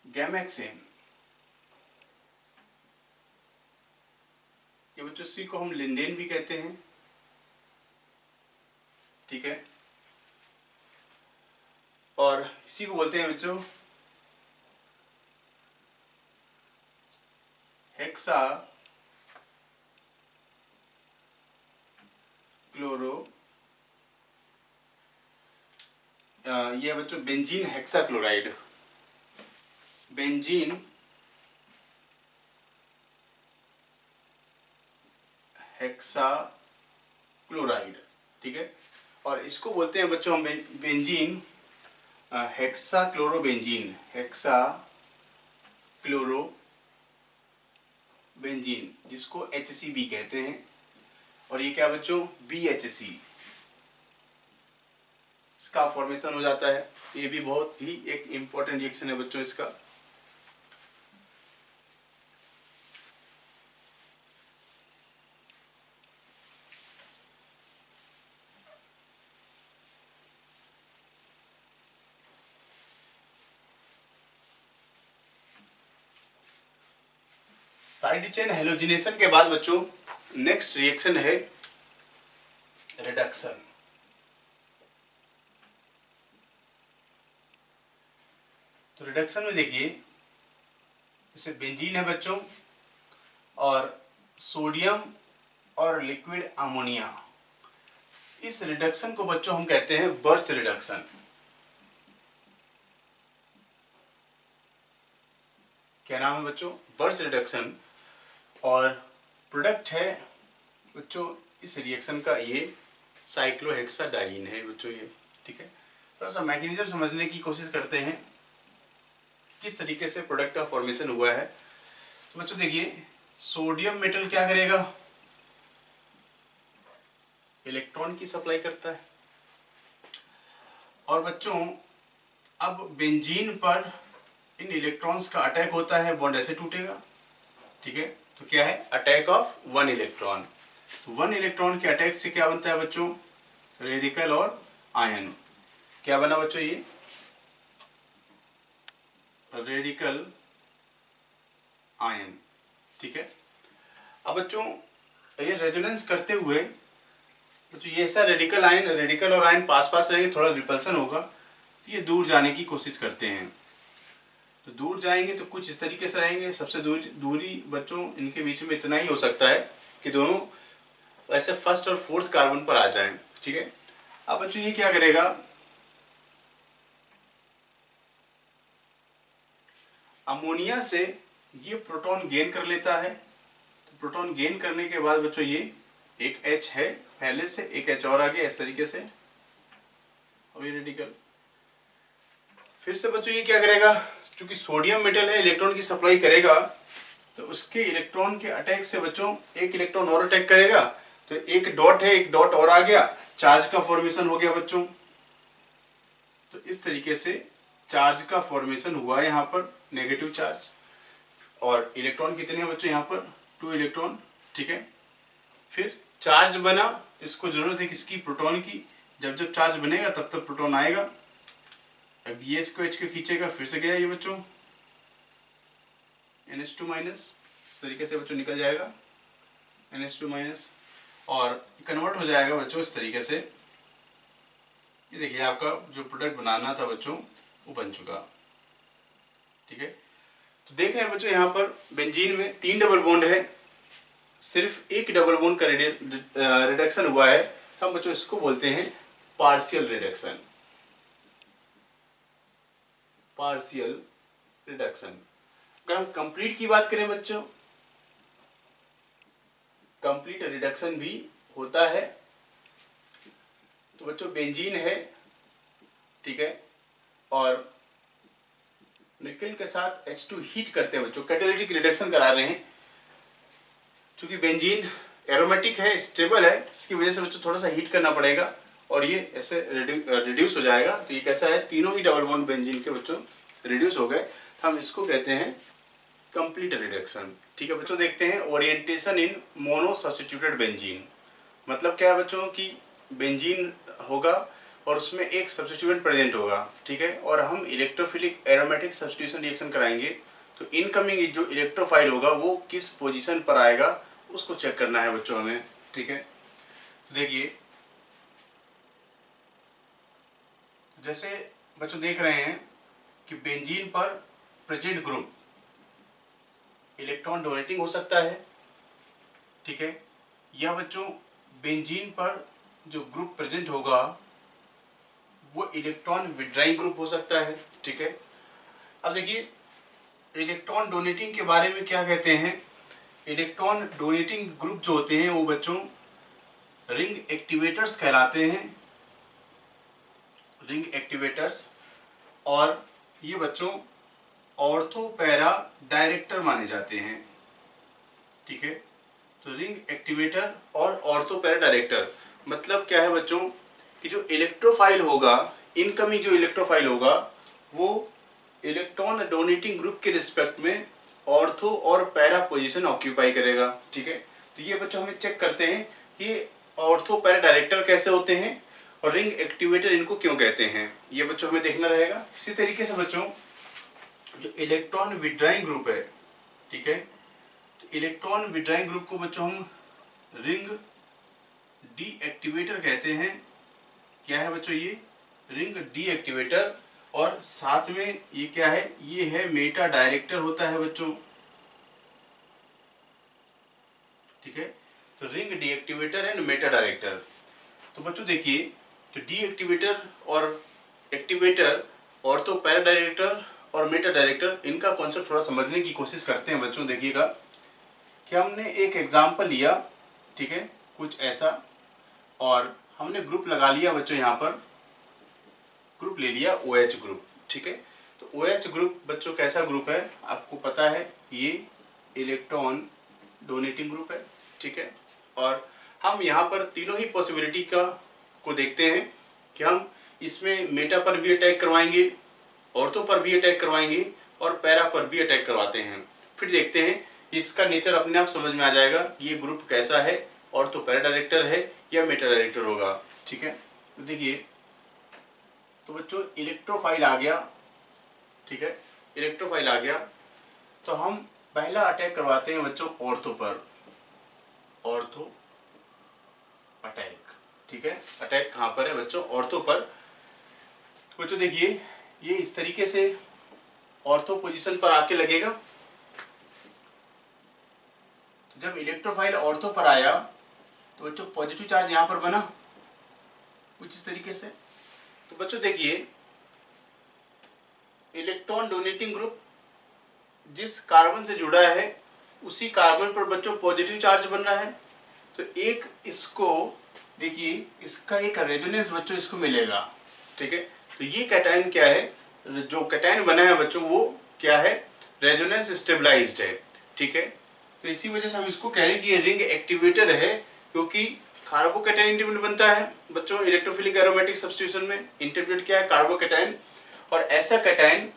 गैमेक्सेन। ये बच्चों सी को हम लिंडेन भी कहते हैं, ठीक है। और इसी को बोलते हैं बच्चों हेक्सा क्लोरो, ये बच्चों बेंजीन हेक्साक्लोराइड, बेंजीन हेक्साक्लोराइड, ठीक है। और इसको बोलते हैं बच्चों हम बेंजीन हेक्साक्लोरोबेंजीन, हेक्साक्लोरोबेंजीन, जिसको HCB कहते हैं। और ये क्या बच्चों, BHC, इसका फॉर्मेशन हो जाता है। ये भी बहुत ही एक इंपॉर्टेंट रिएक्शन है बच्चों इसका। साइड चेन हेलोजिनेशन के बाद बच्चों नेक्स्ट रिएक्शन है रिडक्शन। तो रिडक्शन में देखिए जैसे बेंजीन है बच्चों और सोडियम और लिक्विड अमोनिया, इस रिडक्शन को बच्चों हम कहते हैं बर्च रिडक्शन। क्या नाम है बच्चों, बर्च रिडक्शन। और प्रोडक्ट है बच्चों इस रिएक्शन का ये साइक्लोहेक्साडाइन है बच्चों ये, ठीक है। थोड़ा सा मैकेनिज्म समझने की कोशिश करते हैं किस तरीके से प्रोडक्ट का फॉर्मेशन हुआ है। तो बच्चों देखिए सोडियम मेटल क्या करेगा, इलेक्ट्रॉन की सप्लाई करता है। और बच्चों अब बेंजीन पर इन इलेक्ट्रॉन्स का अटैक होता है, बॉन्ड ऐसे टूटेगा, ठीक है। तो क्या है, attack of one electron. One electron के अटैक से क्या बनता है बच्चों, रेडिकल और आयन। क्या बना बच्चों ये, रेडिकल आयन, ठीक है। अब बच्चों ये रेजोनेंस करते हुए बच्चों ये ऐसा रेडिकल आयन, रेडिकल और आयन पास पास रहेंगे, थोड़ा रिपल्सन होगा, तो ये दूर जाने की कोशिश करते हैं। तो दूर जाएंगे तो कुछ इस तरीके से रहेंगे, सबसे दूरी बच्चों इनके बीच में इतना ही हो सकता है कि दोनों ऐसे फर्स्ट और फोर्थ कार्बन पर आ जाएं, ठीक है। अब बच्चों ये क्या करेगा, अमोनिया से ये प्रोटॉन गेन कर लेता है। तो प्रोटॉन गेन करने के बाद बच्चों ये एक H है पहले से, एक H और आ गया इस तरीके से, और ये रेडिकल। फिर से बच्चों ये क्या करेगा, चूंकि सोडियम मेटल है इलेक्ट्रॉन की सप्लाई करेगा, तो उसके इलेक्ट्रॉन के अटैक से बच्चों एक इलेक्ट्रॉन और अटैक करेगा, तो एक डॉट है, एक डॉट और आ गया, चार्ज का फॉर्मेशन हो गया बच्चों। तो इस तरीके से चार्ज का फॉर्मेशन हुआ यहाँ पर, नेगेटिव चार्ज। और इलेक्ट्रॉन कितने हैं बच्चों यहाँ पर, 2 इलेक्ट्रॉन, ठीक है। फिर चार्ज बना, इसको जरूरत है किसकी, प्रोटॉन की। जब जब चार्ज बनेगा तब तब प्रोटॉन आएगा। अब ये इसको H को खींचेगा, फिर से गया ये बच्चों NH2 माइनस, इस तरीके से बच्चों निकल जाएगा NH2 माइनस, और कन्वर्ट हो जाएगा बच्चों इस तरीके से ये देखिए आपका जो प्रोडक्ट बनाना था बच्चों वो बन चुका। ठीक है, तो देख रहे हैं बच्चों यहाँ पर बेंजीन में 3 डबल बॉन्ड है, सिर्फ एक डबल बॉन्ड का रिडक्शन हुआ है, तो हम बच्चों इसको बोलते हैं पार्शियल रिडक्शन। Partial reduction. अगर हम कंप्लीट की बात करें बच्चों, कंप्लीट रिडक्शन भी होता है। तो बच्चों बेंजीन है, ठीक है, और निकेल के साथ H2 हीट करते हैं बच्चों, कैटालिटिक रिडक्शन करा रहे हैं। चूंकि बेंजीन एरोमेटिक है, स्टेबल है, इसकी वजह से बच्चों थोड़ा सा हीट करना पड़ेगा और ये ऐसे रिड्यूस हो जाएगा। तो ये कैसा है, तीनों ही डबल बॉन्ड बेंजीन के बच्चों रिड्यूस हो गए, हम इसको कहते हैं कंप्लीट रिडक्शन। ठीक है बच्चों, देखते हैं ओरिएंटेशन इन मोनो सब्स्टिट्यूटेड बेंजीन। मतलब क्या है बच्चों कि बेंजीन होगा और उसमें एक सब्स्टिट्यूएंट प्रेजेंट होगा, ठीक है, और हम इलेक्ट्रोफिलिक एरोमेटिक सब्स्टिट्यूशन रिएक्शन कराएंगे। तो इनकमिंग जो इलेक्ट्रोफाइल होगा वो किस पोजीशन पर आएगा उसको चेक करना है बच्चों हमें। ठीक है, तो देखिए जैसे बच्चों देख रहे हैं कि बेंजीन पर प्रेजेंट ग्रुप इलेक्ट्रॉन डोनेटिंग हो सकता है, ठीक है, या बच्चों बेंजीन पर जो ग्रुप प्रेजेंट होगा वो इलेक्ट्रॉन विड्राइंग ग्रुप हो सकता है। ठीक है, अब देखिए इलेक्ट्रॉन डोनेटिंग के बारे में क्या कहते हैं। इलेक्ट्रॉन डोनेटिंग ग्रुप जो होते हैं वो बच्चों रिंग एक्टिवेटर्स कहलाते हैं, रिंग एक्टिवेटर्स, और ये बच्चों ऑर्थो पैरा डायरेक्टर माने जाते हैं। ठीक है, तो रिंग एक्टिवेटर और ऑर्थो पैरा डायरेक्टर मतलब क्या है बच्चों कि जो इलेक्ट्रोफाइल होगा, इनकमिंग जो इलेक्ट्रोफाइल होगा वो इलेक्ट्रॉन डोनेटिंग ग्रुप के रिस्पेक्ट में ऑर्थो और पैरा पोजीशन ऑक्यूपाई करेगा। ठीक है, तो ये बच्चों हमें चेक करते हैं कि ऑर्थो पैरा डायरेक्टर कैसे होते हैं और रिंग एक्टिवेटर इनको क्यों कहते हैं, ये बच्चों हमें देखना रहेगा। इसी तरीके से बच्चों जो इलेक्ट्रॉन विड्राइंग ग्रुप है, ठीक है, तो इलेक्ट्रॉन विड्राइंग ग्रुप को बच्चों हम रिंग डीएक्टिवेटर कहते हैं। क्या है बच्चों ये रिंग डीएक्टिवेटर, और साथ में ये क्या है, ये है मेटा डायरेक्टर होता है बच्चों। ठीक है, तो ring deactivator and meta director. तो बच्चों देखिए तो डीएक्टिवेटर और एक्टिवेटर और तो पैरा डायरेक्टर और मेटा डायरेक्टर, इनका कॉन्सेप्ट थोड़ा समझने की कोशिश करते हैं बच्चों। देखिएगा कि हमने एक एग्जांपल लिया, ठीक है, कुछ ऐसा, और हमने ग्रुप लगा लिया बच्चों, यहाँ पर ग्रुप ले लिया OH ग्रुप। ठीक है, तो OH ग्रुप बच्चों कैसा ग्रुप है आपको पता है, ये इलेक्ट्रॉन डोनेटिंग ग्रुप है। ठीक है, और हम यहाँ पर तीनों ही पॉसिबिलिटी को देखते हैं कि हम इसमें मेटा पर भी अटैक करवाएंगे, ऑर्थो पर भी अटैक करवाएंगे और पैरा पर भी अटैक करवाते हैं। फिर देखते हैं इसका नेचर अपने आप समझ में आ जाएगा कि ये ग्रुप कैसा है, ऑर्थो पैरा डायरेक्टर है या मेटा डायरेक्टर होगा। ठीक है, तो देखिए तो बच्चों इलेक्ट्रोफाइल आ गया। ठीक है, इलेक्ट्रोफाइल आ गया तो हम पहला अटैक करवाते हैं बच्चों ऑर्थो पर, ऑर्थो अटैक। ठीक है, अटैक कहाँ पर है बच्चों, ऑर्थो पर। तो बच्चों देखिए ये इस तरीके से ऑर्थो पोजीशन पर आके लगेगा। तो जब इलेक्ट्रोफाइल ऑर्थो पर आया तो बच्चों पॉजिटिव चार्ज यहाँ पर बना कुछ इस तरीके से। तो बच्चों देखिए इलेक्ट्रॉन डोनेटिंग ग्रुप जिस कार्बन से जुड़ा है उसी कार्बन पर बच्चों पॉजिटिव चार्ज बन रहा है। तो एक इसको देखिए इसका एक रेजोनेंस बच्चों इसको मिलेगा। ठीक है, तो ये कैटायन क्या है, जो कैटायन बना है बच्चों वो क्या है, रेजोनेंस स्टेबलाइज्ड है। ठीक है, तो इसी वजह से हम इसको कह रहे हैं कि ये रिंग एक्टिवेटर है, क्योंकि कार्बोकैटायन इंटरमीडिएट बनता है बच्चों इलेक्ट्रोफिलिक एरोमेटिक सब्स्टिट्यूशन में। इंटरमीडिएट क्या है, कार्बोकैटायन, और ऐसा कैटायन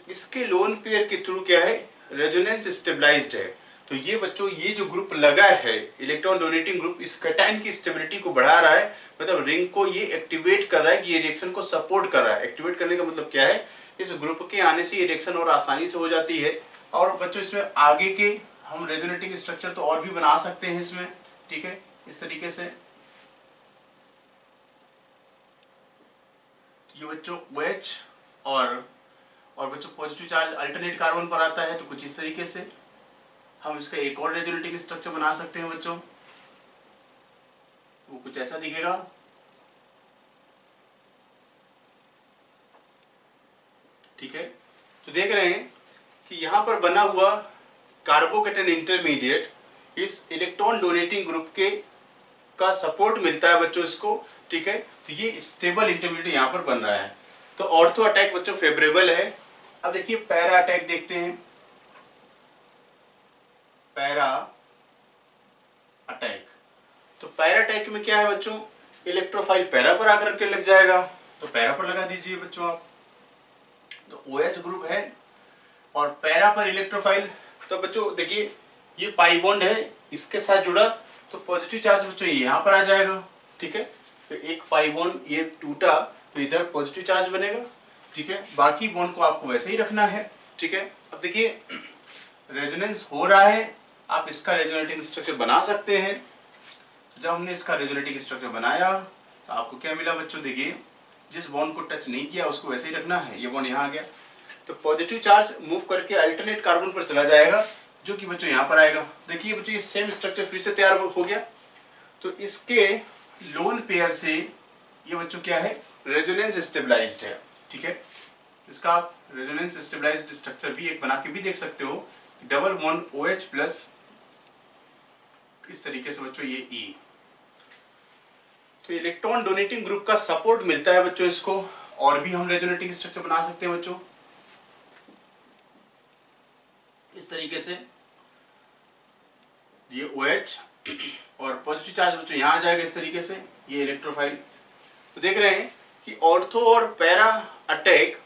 इसके लोन पेयर के थ्रू क्या है, रेजोनेंस स्टेबलाइज्ड है। तो ये बच्चों ये जो ग्रुप लगा है इलेक्ट्रॉन डोनेटिंग ग्रुप, इस कैटायन की स्टेबिलिटी को बढ़ा रहा है, मतलब रिंग को ये एक्टिवेट कर रहा है कि ये रिएक्शन को सपोर्ट कर रहा है। एक्टिवेट करने का मतलब क्या है, इस ग्रुप के आने से ये रिएक्शन और आसानी से हो जाती है। और बच्चों इसमें आगे के हम रेजोनेटिंग स्ट्रक्चर तो और भी बना सकते हैं इसमें। ठीक है, इस तरीके से ये बच्चों OH और बच्चों पॉजिटिव चार्ज अल्टरनेट कार्बन पर आता है, तो कुछ इस तरीके से हम इसका एक और रेजोनेटिंग स्ट्रक्चर बना सकते हैं बच्चों। वो कुछ ऐसा दिखेगा। ठीक है, तो देख रहे हैं कि यहां पर बना हुआ कार्बोकेटन इंटरमीडिएट इस इलेक्ट्रॉन डोनेटिंग ग्रुप के का सपोर्ट मिलता है बच्चों इसको। ठीक है, तो ये स्टेबल इंटरमीडिएट यहां पर बन रहा है। तो ऑर्थो अटैक बच्चों फेवरेबल है। अब देखिए पैरा अटैक देखते हैं। पैरा अटैक, तो पैरा अटैक में क्या है बच्चों, इलेक्ट्रोफाइल पैरा पर आकर के लग जाएगा, तो पैरा पर लगा दीजिए बच्चों आप। तो OH ग्रुप है और पैरा पर इलेक्ट्रोफाइल, तो बच्चों देखिए ये पाई बॉन्ड है, इसके साथ जुड़ा, तो पॉजिटिव चार्ज बच्चों यहाँ पर आ जाएगा। ठीक है, तो एक पाई बॉन्ड ये टूटा तो इधर पॉजिटिव चार्ज बनेगा। ठीक है, बाकी बॉन्ड को आपको वैसे ही रखना है। ठीक है, अब देखिए रेजोनेंस हो रहा है, आप इसका रेजोनेटिंग स्ट्रक्चर बना सकते हैं। जब हमने इसका रेजोनेटिंग स्ट्रक्चर बनाया तो आपको क्या मिला बच्चों, देखिए जिस बॉन्ड को टच नहीं किया उसको वैसे ही रखना है। ये बॉन्ड यहाँ आ गया, तो पॉजिटिव चार्ज मूव करके अल्टरनेट कार्बन पर चला जाएगा, जो कि बच्चों यहाँ पर आएगा। देखिए बच्चों ये सेम स्ट्रक्चर फिर से तैयार हो गया। तो इसके लोन पेयर से ये बच्चों क्या है, रेजोनेंस स्टेबलाइज्ड है। ठीक है, इसका आप रेजोनेंस स्टेबलाइज्ड स्ट्रक्चर भी एक बना के भी देख सकते हो, डबल बॉन्ड OH प्लस इस तरीके से बच्चों ये E। तो इलेक्ट्रॉन डोनेटिंग ग्रुप का सपोर्ट मिलता है बच्चों इसको, और भी हम रेजोनेटिंग स्ट्रक्चर बना सकते हैं बच्चों इस तरीके से। ये OH और पॉजिटिव चार्ज बच्चों यहाँ आ जाएगा इस तरीके से, ये इलेक्ट्रोफाइल। तो देख रहे हैं कि ऑर्थो और पैरा अटैक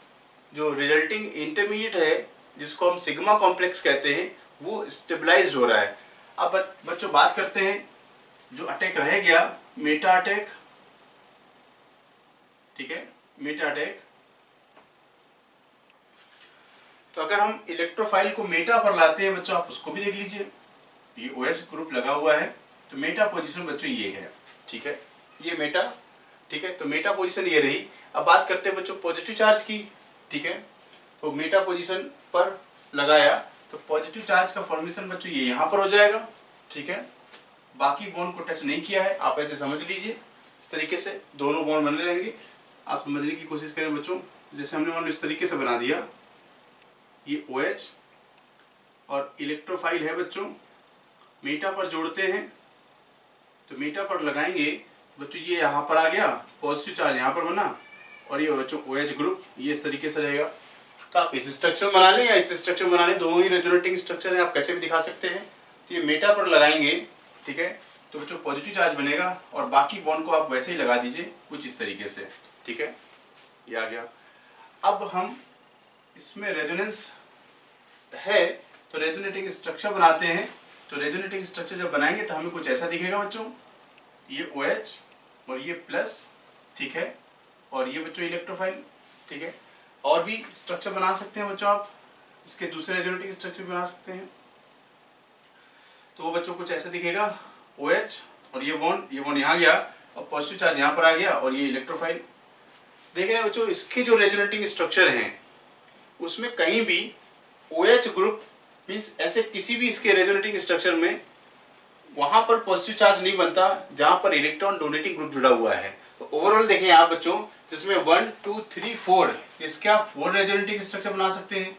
जो रिजल्टिंग इंटरमीडिएट है, जिसको हम सिग्मा कॉम्प्लेक्स कहते हैं, वो स्टेबलाइज्ड हो रहा है। अब बच्चों बात करते हैं जो अटैक रह गया, मेटा अटैक। ठीक है, मेटा अटैक, तो अगर हम इलेक्ट्रोफाइल को मेटा पर लाते हैं बच्चों, आप उसको भी देख लीजिए। ये OH ग्रुप लगा हुआ है, तो मेटा पोजीशन बच्चों ये है। ठीक है, ये मेटा। ठीक है, तो मेटा पोजीशन ये रही। अब बात करते हैं बच्चों पॉजिटिव चार्ज की। ठीक है, तो मेटा पोजीशन पर लगाया तो पॉजिटिव चार्ज का फॉर्मेशन बच्चों ये यहाँ पर हो जाएगा। ठीक है, बाकी बॉन्ड को टच नहीं किया है, आप ऐसे समझ लीजिए। इस तरीके से दोनों बॉन्ड बने रहेंगे। आप समझने की कोशिश करें बच्चों, जैसे हमने बॉन्ड इस तरीके से बना दिया, ये OH और इलेक्ट्रोफाइल है बच्चों, मेटा पर जोड़ते हैं, तो मेटा पर लगाएंगे बच्चों, ये यहाँ पर आ गया, पॉजिटिव चार्ज यहाँ पर बना, और ये बच्चों OH ग्रुप ये इस तरीके से रहेगा। तो आप इस स्ट्रक्चर बना लें या इस स्ट्रक्चर बना लें, दोनों ही रेजोनेटिंग स्ट्रक्चर है, आप कैसे भी दिखा सकते हैं। तो ये मेटा पर लगाएंगे, ठीक है, तो बच्चों पॉजिटिव चार्ज बनेगा, और बाकी बॉन्ड को आप वैसे ही लगा दीजिए कुछ इस तरीके से। ठीक है, ये आ गया। अब हम इसमें रेजोनेंस है तो रेजोनेटिंग स्ट्रक्चर बनाते हैं। तो रेजोनेटिंग स्ट्रक्चर जब बनाएंगे तो हमें कुछ ऐसा दिखेगा बच्चों, ये OH और ये प्लस। ठीक है, और ये बच्चों इलेक्ट्रोफाइल। ठीक है, और भी स्ट्रक्चर बना सकते हैं बच्चों आप, इसके दूसरे रेजोनेटिंग स्ट्रक्चर भी बना सकते हैं। तो वो बच्चों कुछ ऐसा दिखेगा, OH और ये बॉन्ड यहाँ गया, और पॉजिटिव चार्ज यहाँ पर आ गया, और ये इलेक्ट्रोफाइल। देख रहे हैं बच्चों, इसके जो रेजोनेटिंग स्ट्रक्चर हैं उसमें कहीं भी OH ग्रुप मीन्स ऐसे किसी भी इसके रेजोनेटिंग स्ट्रक्चर में वहां पर पॉजिटिव चार्ज नहीं बनता जहां पर इलेक्ट्रॉन डोनेटिंग ग्रुप जुड़ा हुआ है। तो ओवरऑल देखें आप बच्चों, जिसमें 1 2 3 4 इसके आप 4 रेजोनेटिंग स्ट्रक्चर बना सकते हैं।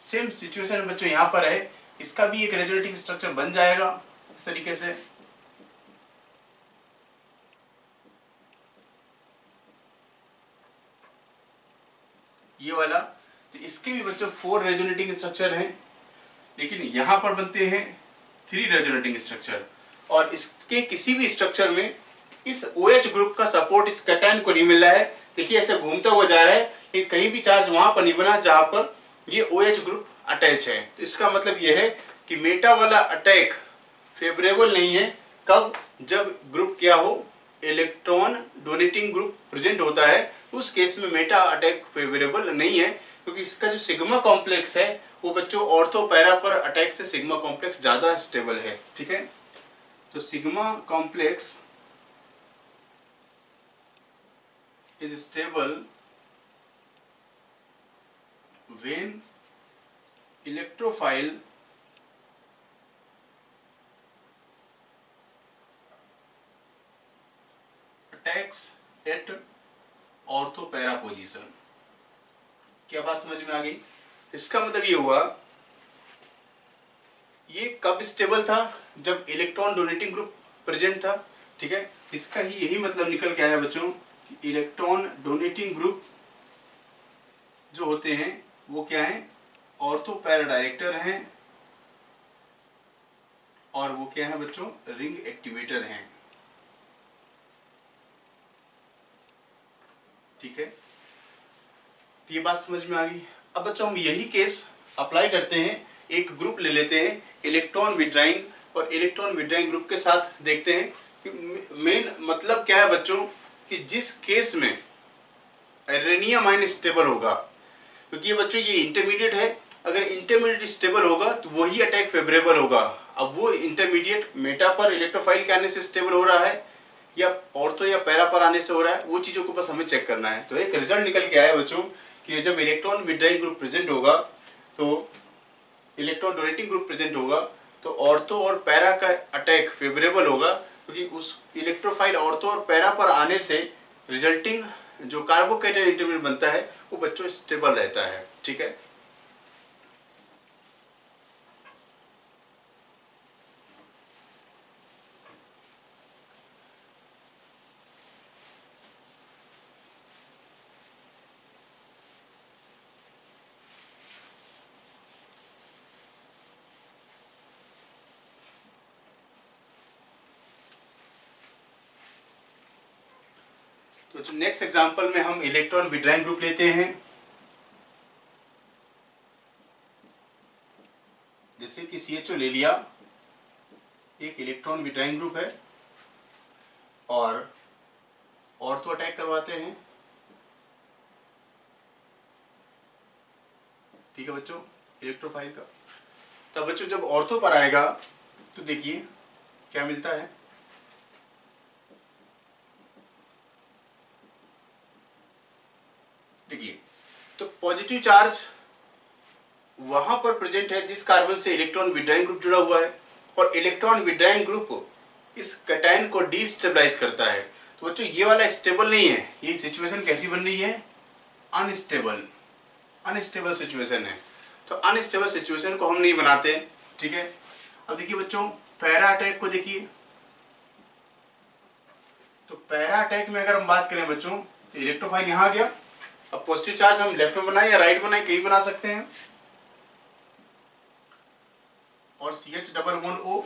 सेम सिचुएशन बच्चों यहाँ पर है, इसका भी एक रेजोनेटिंग स्ट्रक्चर बन जाएगा इस तरीके से। ये वाला, तो इसके भी बच्चों 4 रेजोनेटिंग स्ट्रक्चर हैं, लेकिन यहां पर बनते हैं 3 रेजोनेटिंग स्ट्रक्चर, और इसके किसी भी स्ट्रक्चर में इस OH ग्रुप का सपोर्ट इस कैटायन को नहीं मिल रहा है। देखिए ऐसे घूमता हुआ जा रहा है, लेकिन कहीं भी चार्ज वहां पर नहीं बना जहां पर ये OH ग्रुप अटैच है। तो इसका मतलब ये है कि मेटा वाला अटैक फेवरेबल नहीं है। कब? जब ग्रुप क्या हो, इलेक्ट्रॉन डोनेटिंग ग्रुप प्रेजेंट होता है, उस केस में मेटा अटैक फेवरेबल नहीं है, क्योंकि इसका जो सिग्मा कॉम्प्लेक्स है वो बच्चों ऑर्थो पैरा पर अटैक से सिग्मा कॉम्प्लेक्स ज्यादा स्टेबल है। ठीक है, तो sigma complex is stable when electrophile attacks at ortho para position. क्या बात समझ में आ गई? इसका मतलब ये हुआ, ये कब स्टेबल था? जब इलेक्ट्रॉन डोनेटिंग ग्रुप प्रेजेंट था। ठीक है, इसका ही यही मतलब निकल के आया बच्चों कि इलेक्ट्रॉन डोनेटिंग ग्रुप जो होते हैं वो क्या है? ऑर्थो पैरा डायरेक्टर हैं, और वो क्या है बच्चों? रिंग एक्टिवेटर हैं। ठीक है, तो ये बात समझ में आ गई। अब बच्चों हम यही केस अप्लाई करते हैं, एक ग्रुप ले लेते हैं इलेक्ट्रॉन विड्राइंग, और इलेक्ट्रॉन विड्राइंग ग्रुप के साथ देखते हैं कि मेन मतलब क्या है बच्चों, कि जिस केस में एरेनियम आयन स्टेबल होगा, क्योंकि ये बच्चों ये इंटरमीडिएट है, अगर इंटरमीडिएट स्टेबल होगा तो वही अटैक फेवरेबल होगा। अब वो इंटरमीडिएट मेटा पर इलेक्ट्रोफाइल के आने से स्टेबल हो रहा है या ऑर्थो या पैरा पर आने से हो रहा है, वो चीजों को बस हमें चेक करना है। तो एक रिजल्ट निकल के आया बच्चों कि जब इलेक्ट्रॉन विड्राइंग ग्रुप प्रेजेंट होगा, तो इलेक्ट्रॉन डोनेटिंग ग्रुप प्रेजेंट होगा, तो ऑर्थो और पैरा का अटैक फेवरेबल होगा, क्योंकि उस इलेक्ट्रोफाइल ऑर्थो और पैरा पर आने से रिजल्टिंग जो कार्बोकैटायन इंटरमीडिएट बनता है वो बच्चों स्टेबल रहता है। ठीक है, तो नेक्स्ट एग्जांपल में हम इलेक्ट्रॉन विड्राइंग ग्रुप लेते हैं। जैसे कि CHO ले लिया, एक इलेक्ट्रॉन विड्राइंग ग्रुप है, और ऑर्थो अटैक करवाते हैं। ठीक है बच्चों, इलेक्ट्रोफाइल का। तब बच्चों जब ऑर्थो पर आएगा तो देखिए क्या मिलता है। देखिए, तो पॉजिटिव चार्ज वहां पर प्रेजेंट है जिस कार्बन से इलेक्ट्रॉन विड्राइंग ग्रुप जुड़ा हुआ है, और इलेक्ट्रॉन विड्राइंग ग्रुप इस कैटायन को डिस्टेबलाइज करता है। तो बच्चों ये वाला स्टेबल नहीं है, ये सिचुएशन कैसी बन रही है? अनस्टेबल, अनस्टेबल सिचुएशन है। तो अनस्टेबल सिचुएशन को हम नहीं बनाते। ठीक है, अब देखिए बच्चों पैरा अटैक को देखिए। तो पैरा अटैक में अगर हम बात करें बच्चों, तो इलेक्ट्रोफाइल यहां गया। अब पॉजिटिव चार्ज हम लेफ्ट में बनाए या राइट बनाए, कहीं बना सकते हैं, और CH डबल बॉन्ड O।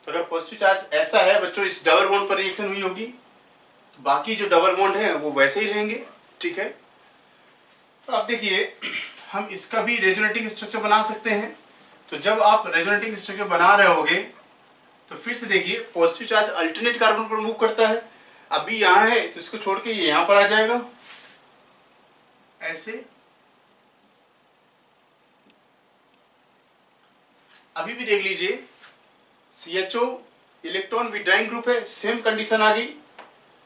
तो अगर पॉजिटिव चार्ज ऐसा है बच्चों, इस डबल बॉन्ड पर रिएक्शन हुई होगी, तो बाकी जो डबल बॉन्ड है वो वैसे ही रहेंगे। ठीक है, तो अब देखिए हम इसका भी रेजोनेटिंग स्ट्रक्चर बना सकते हैं। तो जब आप रेजोनेटिंग स्ट्रक्चर बना रहे होगे तो फिर से देखिए पॉजिटिव चार्ज अल्टरनेट कार्बन पर मूव करता है। अभी यहाँ है तो इसको छोड़ के ये यहाँ पर आ जाएगा ऐसे। अभी भी देख लीजिए CHO इलेक्ट्रॉन विड्राइंग ग्रुप है, सेम कंडीशन आ गई।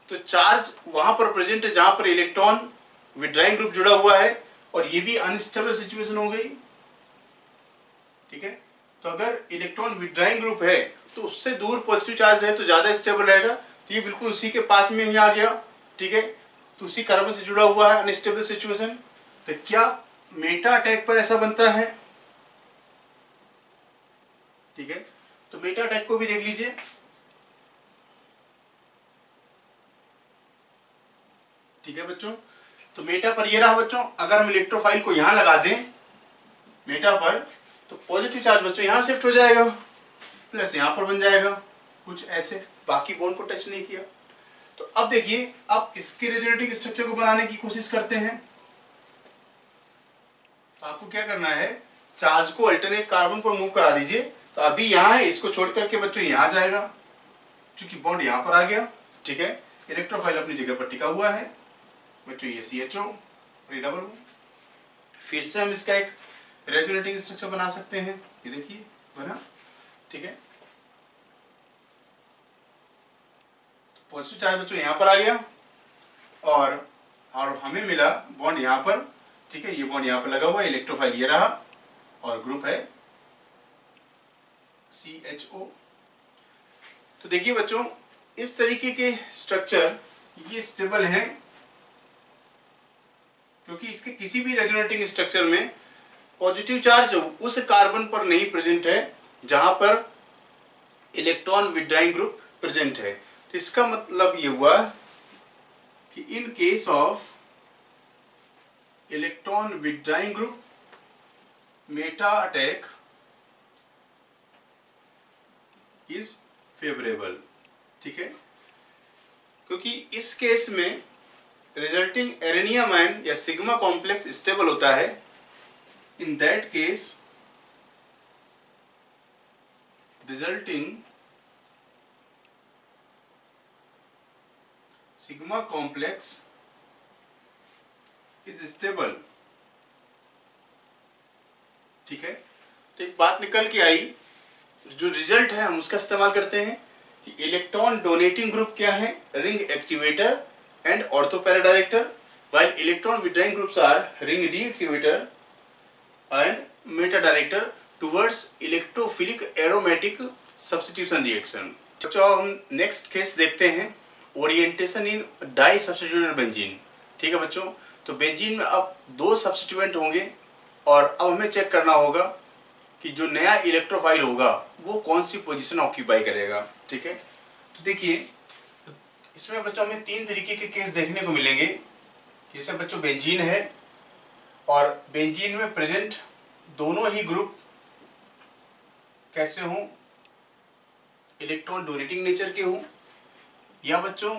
तो चार्ज वहां पर प्रेजेंट है जहां पर इलेक्ट्रॉन विड्राइंग ग्रुप जुड़ा हुआ है, और ये भी अनस्टेबल सिचुएशन हो गई। ठीक है, तो अगर इलेक्ट्रॉन विड्राइंग ग्रुप है तो उससे दूर पॉजिटिव चार्ज है तो ज्यादा स्टेबल रहेगा। तो ये बिल्कुल उसी के पास में ही आ गया। ठीक है, तो उसी कार्बन से जुड़ा हुआ है, अनस्टेबल सिचुएशन। तो क्या मेटा अटैक पर ऐसा बनता है? ठीक है, तो मेटा अटैक को भी देख लीजिए। ठीक है बच्चों, तो मेटा पर ये रहा बच्चों। अगर हम इलेक्ट्रोफाइल को यहां लगा दें मेटा पर, तो पॉजिटिव चार्ज बच्चों यहां शिफ्ट हो जाएगा, प्लस यहां पर बन जाएगा कुछ ऐसे, बाकी बॉन्ड को टच नहीं किया। तो अब देखिए, अब इसके रेजोनेटिंग स्ट्रक्चर को बनाने की कोशिश करते हैं। तो आपको क्या करना है, चार्ज को अल्टरनेट कार्बन पर मूव करा दीजिए। तो अभी यहाँ है, इसको छोड़ करके बच्चों यहाँ जाएगा, क्योंकि बॉन्ड यहाँ पर आ गया। ठीक है, इलेक्ट्रोफाइल अपनी जगह पर टिका हुआ है बच्चों, ये CHO डबल। फिर से हम इसका एक रेजोनेटिंग स्ट्रक्चर बना सकते हैं। ये देखिए बना। ठीक है, पॉजिटिव चार्ज बच्चों यहाँ पर आ गया, और हमें मिला बॉन्ड यहाँ पर। ठीक है, ये बॉन्ड यहाँ पे लगा हुआ है, इलेक्ट्रोफाइल ये रहा और ग्रुप है CHO। तो देखिए बच्चों, इस तरीके के स्ट्रक्चर ये स्टेबल हैं क्योंकि इसके किसी भी रेजोनेटिंग स्ट्रक्चर में पॉजिटिव चार्ज उस कार्बन पर नहीं प्रेजेंट है जहां पर इलेक्ट्रॉन विड्राइंग ग्रुप प्रेजेंट है। तो इसका मतलब ये हुआ कि in case of electron withdrawing group Meta attack is favourable. ठीक है, क्योंकि इस केस में रिजल्टिंग एरेनियम आयन या सिग्मा कॉम्प्लेक्स स्टेबल होता है। In that case resulting sigma complex is stable. ठीक है, तो एक बात निकल के आई, जो रिजल्ट है हम उसका इस्तेमाल करते हैं कि इलेक्ट्रॉन डोनेटिंग ग्रुप क्या है, ring activator and ortho para director, while electron withdrawing groups are ring deactivator and meta director towards electrophilic aromatic substitution reaction. बच्चों हम नेक्स्ट केस देखते हैं, orientation in di substituted benzene. ठीक है बच्चों, तो बेंजीन में अब 2 सब्स्टिट्यूएंट होंगे और अब हमें चेक करना होगा कि जो नया इलेक्ट्रोफाइल होगा वो कौन सी पोजीशन ऑक्यूपाई करेगा। ठीक है, तो देखिए इसमें बच्चों हमें 3 तरीके के केस देखने को मिलेंगे। जैसे बच्चों बेंजीन है और बेंजीन में प्रेजेंट दोनों ही ग्रुप कैसे हों, इलेक्ट्रॉन डोनेटिंग नेचर के हों, या बच्चों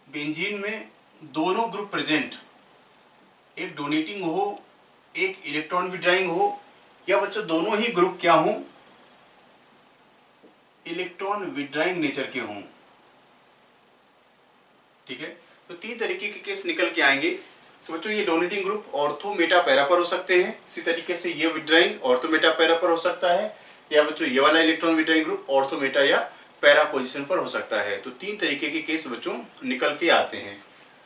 बेंजीन में दोनों ग्रुप प्रेजेंट, एक डोनेटिंग हो एक इलेक्ट्रॉन विड्राइंग हो, या बच्चों दोनों ही ग्रुप क्या हों, इलेक्ट्रॉन विड्राइंग नेचर के हों। ठीक है, तो 3 तरीके के केस निकल के आएंगे। तो बच्चों ये donating group ortho Meta para पर हो सकते हैं, इसी तरीके से ये विड्राइंग ऑर्थो मेटा पैरा पर हो सकता है, या बच्चों ये वाला electron withdrawing group ortho Meta या पैरा पोजीशन पर हो सकता है। तो 3 तरीके के केस बच्चों निकल के आते हैं।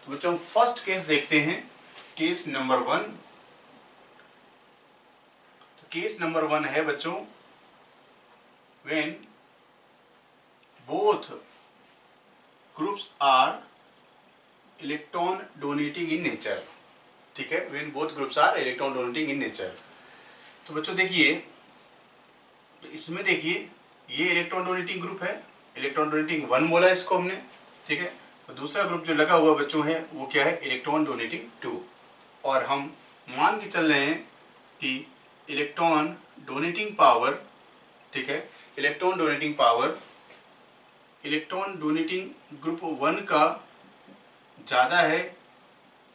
तो बच्चों फर्स्ट केस देखते हैं, केस नंबर 1। केस नंबर 1 है बच्चों when both groups are electron donating in nature. ठीक है, when both groups are electron donating in nature. तो बच्चों देखिए, तो इसमें देखिए ये इलेक्ट्रॉन डोनेटिंग ग्रुप है, इलेक्ट्रॉन डोनेटिंग 1 बोला इसको हमने। ठीक है, तो दूसरा ग्रुप जो लगा हुआ बच्चों है वो क्या है, इलेक्ट्रॉन डोनेटिंग 2। और हम मान के चल रहे हैं कि इलेक्ट्रॉन डोनेटिंग पावर, ठीक है, इलेक्ट्रॉन डोनेटिंग ग्रुप 1 का ज़्यादा है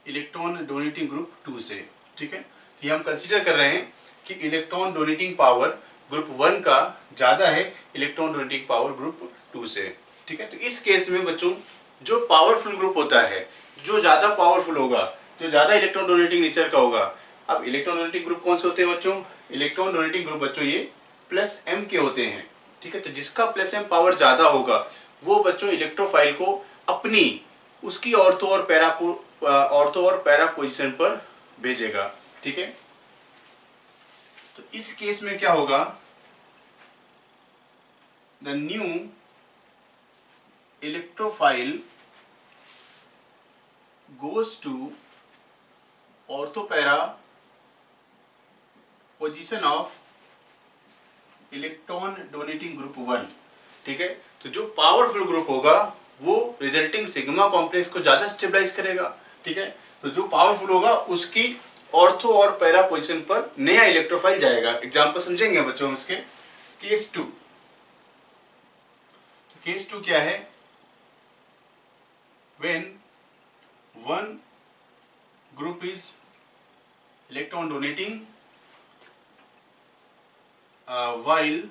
इलेक्ट्रॉन डोनेटिंग ग्रुप 2 से। ठीक है, तो ये हम कंसीडर कर रहे हैं कि इलेक्ट्रॉन डोनेटिंग पावर ग्रुप 1 का ज़्यादा है इलेक्ट्रॉन डोनेटिंग पावर ग्रुप 2 से। ठीक है, तो इस केस में बच्चों जो पावरफुल ग्रुप होता है, जो ज़्यादा पावरफुल होगा, जो ज़्यादा इलेक्ट्रॉन डोनेटिंग नेचर का होगा। अब इलेक्ट्रॉन डोनेटिंग ग्रुप कौन से होते हैं बच्चों, इलेक्ट्रॉन डोनेटिंग ग्रुप बच्चों ये +m के होते हैं। ठीक है, तो जिसका +m पावर ज़्यादा होगा वो बच्चों इलेक्ट्रोफाइल को अपनी उसकी ऑर्थो और पैरा पोजीशन पर भेजेगा। ठीक है, तो इस केस में क्या होगा, the new electrophile goes to ortho para position of electron donating group 1। ठीक है, तो जो पावरफुल ग्रुप होगा वो रिजल्टिंग सिग्मा कॉम्प्लेक्स को ज्यादा स्टेबलाइज करेगा। ठीक है, तो जो पावरफुल होगा उसकी ऑर्थो और पैरा पोजीशन पर नया इलेक्ट्रोफाइल जाएगा। एग्जांपल समझेंगे बच्चों इसके। केस 2, तो केस 2 क्या है, when 1 group is electron donating while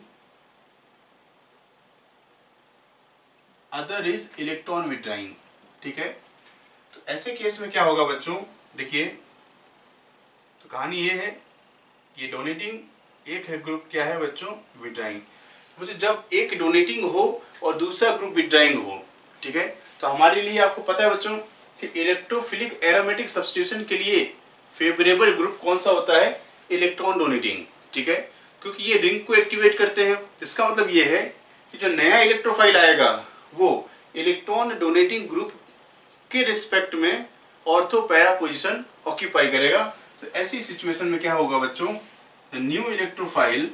other is electron withdrawing. ठीक है, तो ऐसे केस में क्या होगा बच्चों, देखिए तो कहानी ये है, ये डोनेटिंग, एक है ग्रुप क्या है बच्चों, विड्राइंग। बच्चों जब एक डोनेटिंग हो और दूसरा ग्रुप विड्राइंग हो, ठीक है, तो हमारे लिए आपको पता है बच्चों कि इलेक्ट्रोफिलिक एरोमेटिक सब्स्टिट्यूशन के लिए फेवरेबल ग्रुप कौन सा होता है, इलेक्ट्रॉन डोनेटिंग, ठीक है, क्योंकि ये रिंग को एक्टिवेट करते हैं। इसका मतलब ये है कि जो नया इलेक्ट्रोफाइल आएगा वो इलेक्ट्रॉन डोनेटिंग ग्रुप के रिस्पेक्ट में ऑर्थो पैरा पोजीशन ऑक्यूपाई करेगा। तो ऐसी सिचुएशन में क्या होगा बच्चों, new electrophile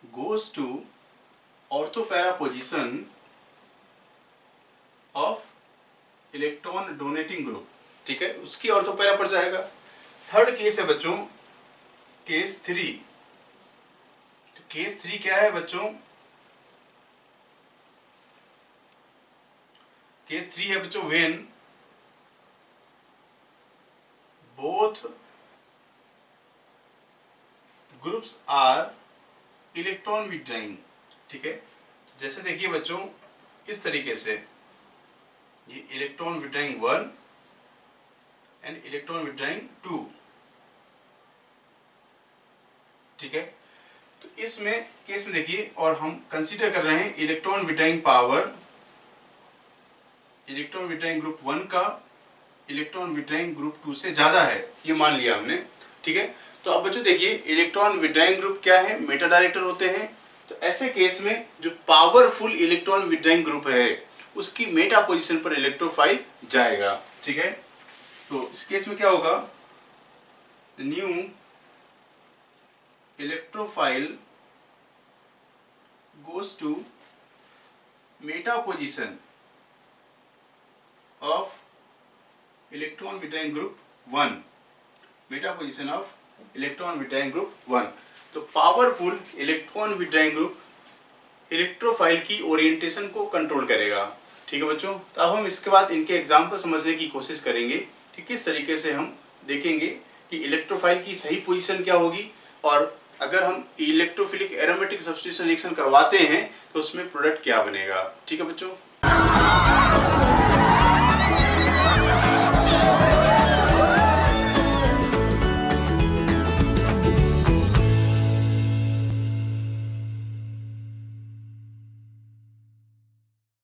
goes to ortho para position of electron donating group, ठीक है, उसकी ऑर्थो पैरा पर जाएगा। थर्ड केस है बच्चों केस 3। तो केस 3 क्या है बच्चों, केस 3 है बच्चों when both groups are electron withdrawing, ठीक है। जैसे देखिए बच्चों इस तरीके से ये electron withdrawing 1 and electron withdrawing 2, ठीक है। तो इसमें केस में देखिए, और हम कंसीडर कर रहे हैं electron withdrawing power electron withdrawing group 1 का इलेक्ट्रॉन विड्रॉइंग ग्रुप 2 से ज्यादा है, ये मान लिया हमने, ठीक है। तो अब बच्चों देखिए इलेक्ट्रॉन विड्रॉइंग ग्रुप क्या है, मेटा डायरेक्टर होते हैं। तो ऐसे केस में जो पावरफुल इलेक्ट्रॉन विड्रॉइंग ग्रुप है उसकी मेटा पोजीशन पर इलेक्ट्रोफाइल जाएगा, ठीक है। तो इस केस में क्या होगा, new electrophile goes to meta position of electron withdrawing group 1, meta position of electron withdrawing group 1। तो powerful electron withdrawing group electrophile की ओरिएंटेशन को कंट्रोल करेगा, ठीक है बच्चों। तो अब हम इसके बाद इनके एग्जाम्पल समझने की कोशिश करेंगे कि किस तरीके से हम देखेंगे कि इलेक्ट्रोफाइल की सही पोजीशन क्या होगी, और अगर हम इलेक्ट्रोफिलिक एरोमेटिक सब्स्टिट्यूशन रिएक्शन करवाते हैं तो उसमें प्रोडक्ट क्या बनेगा, ठीक है बच्चों।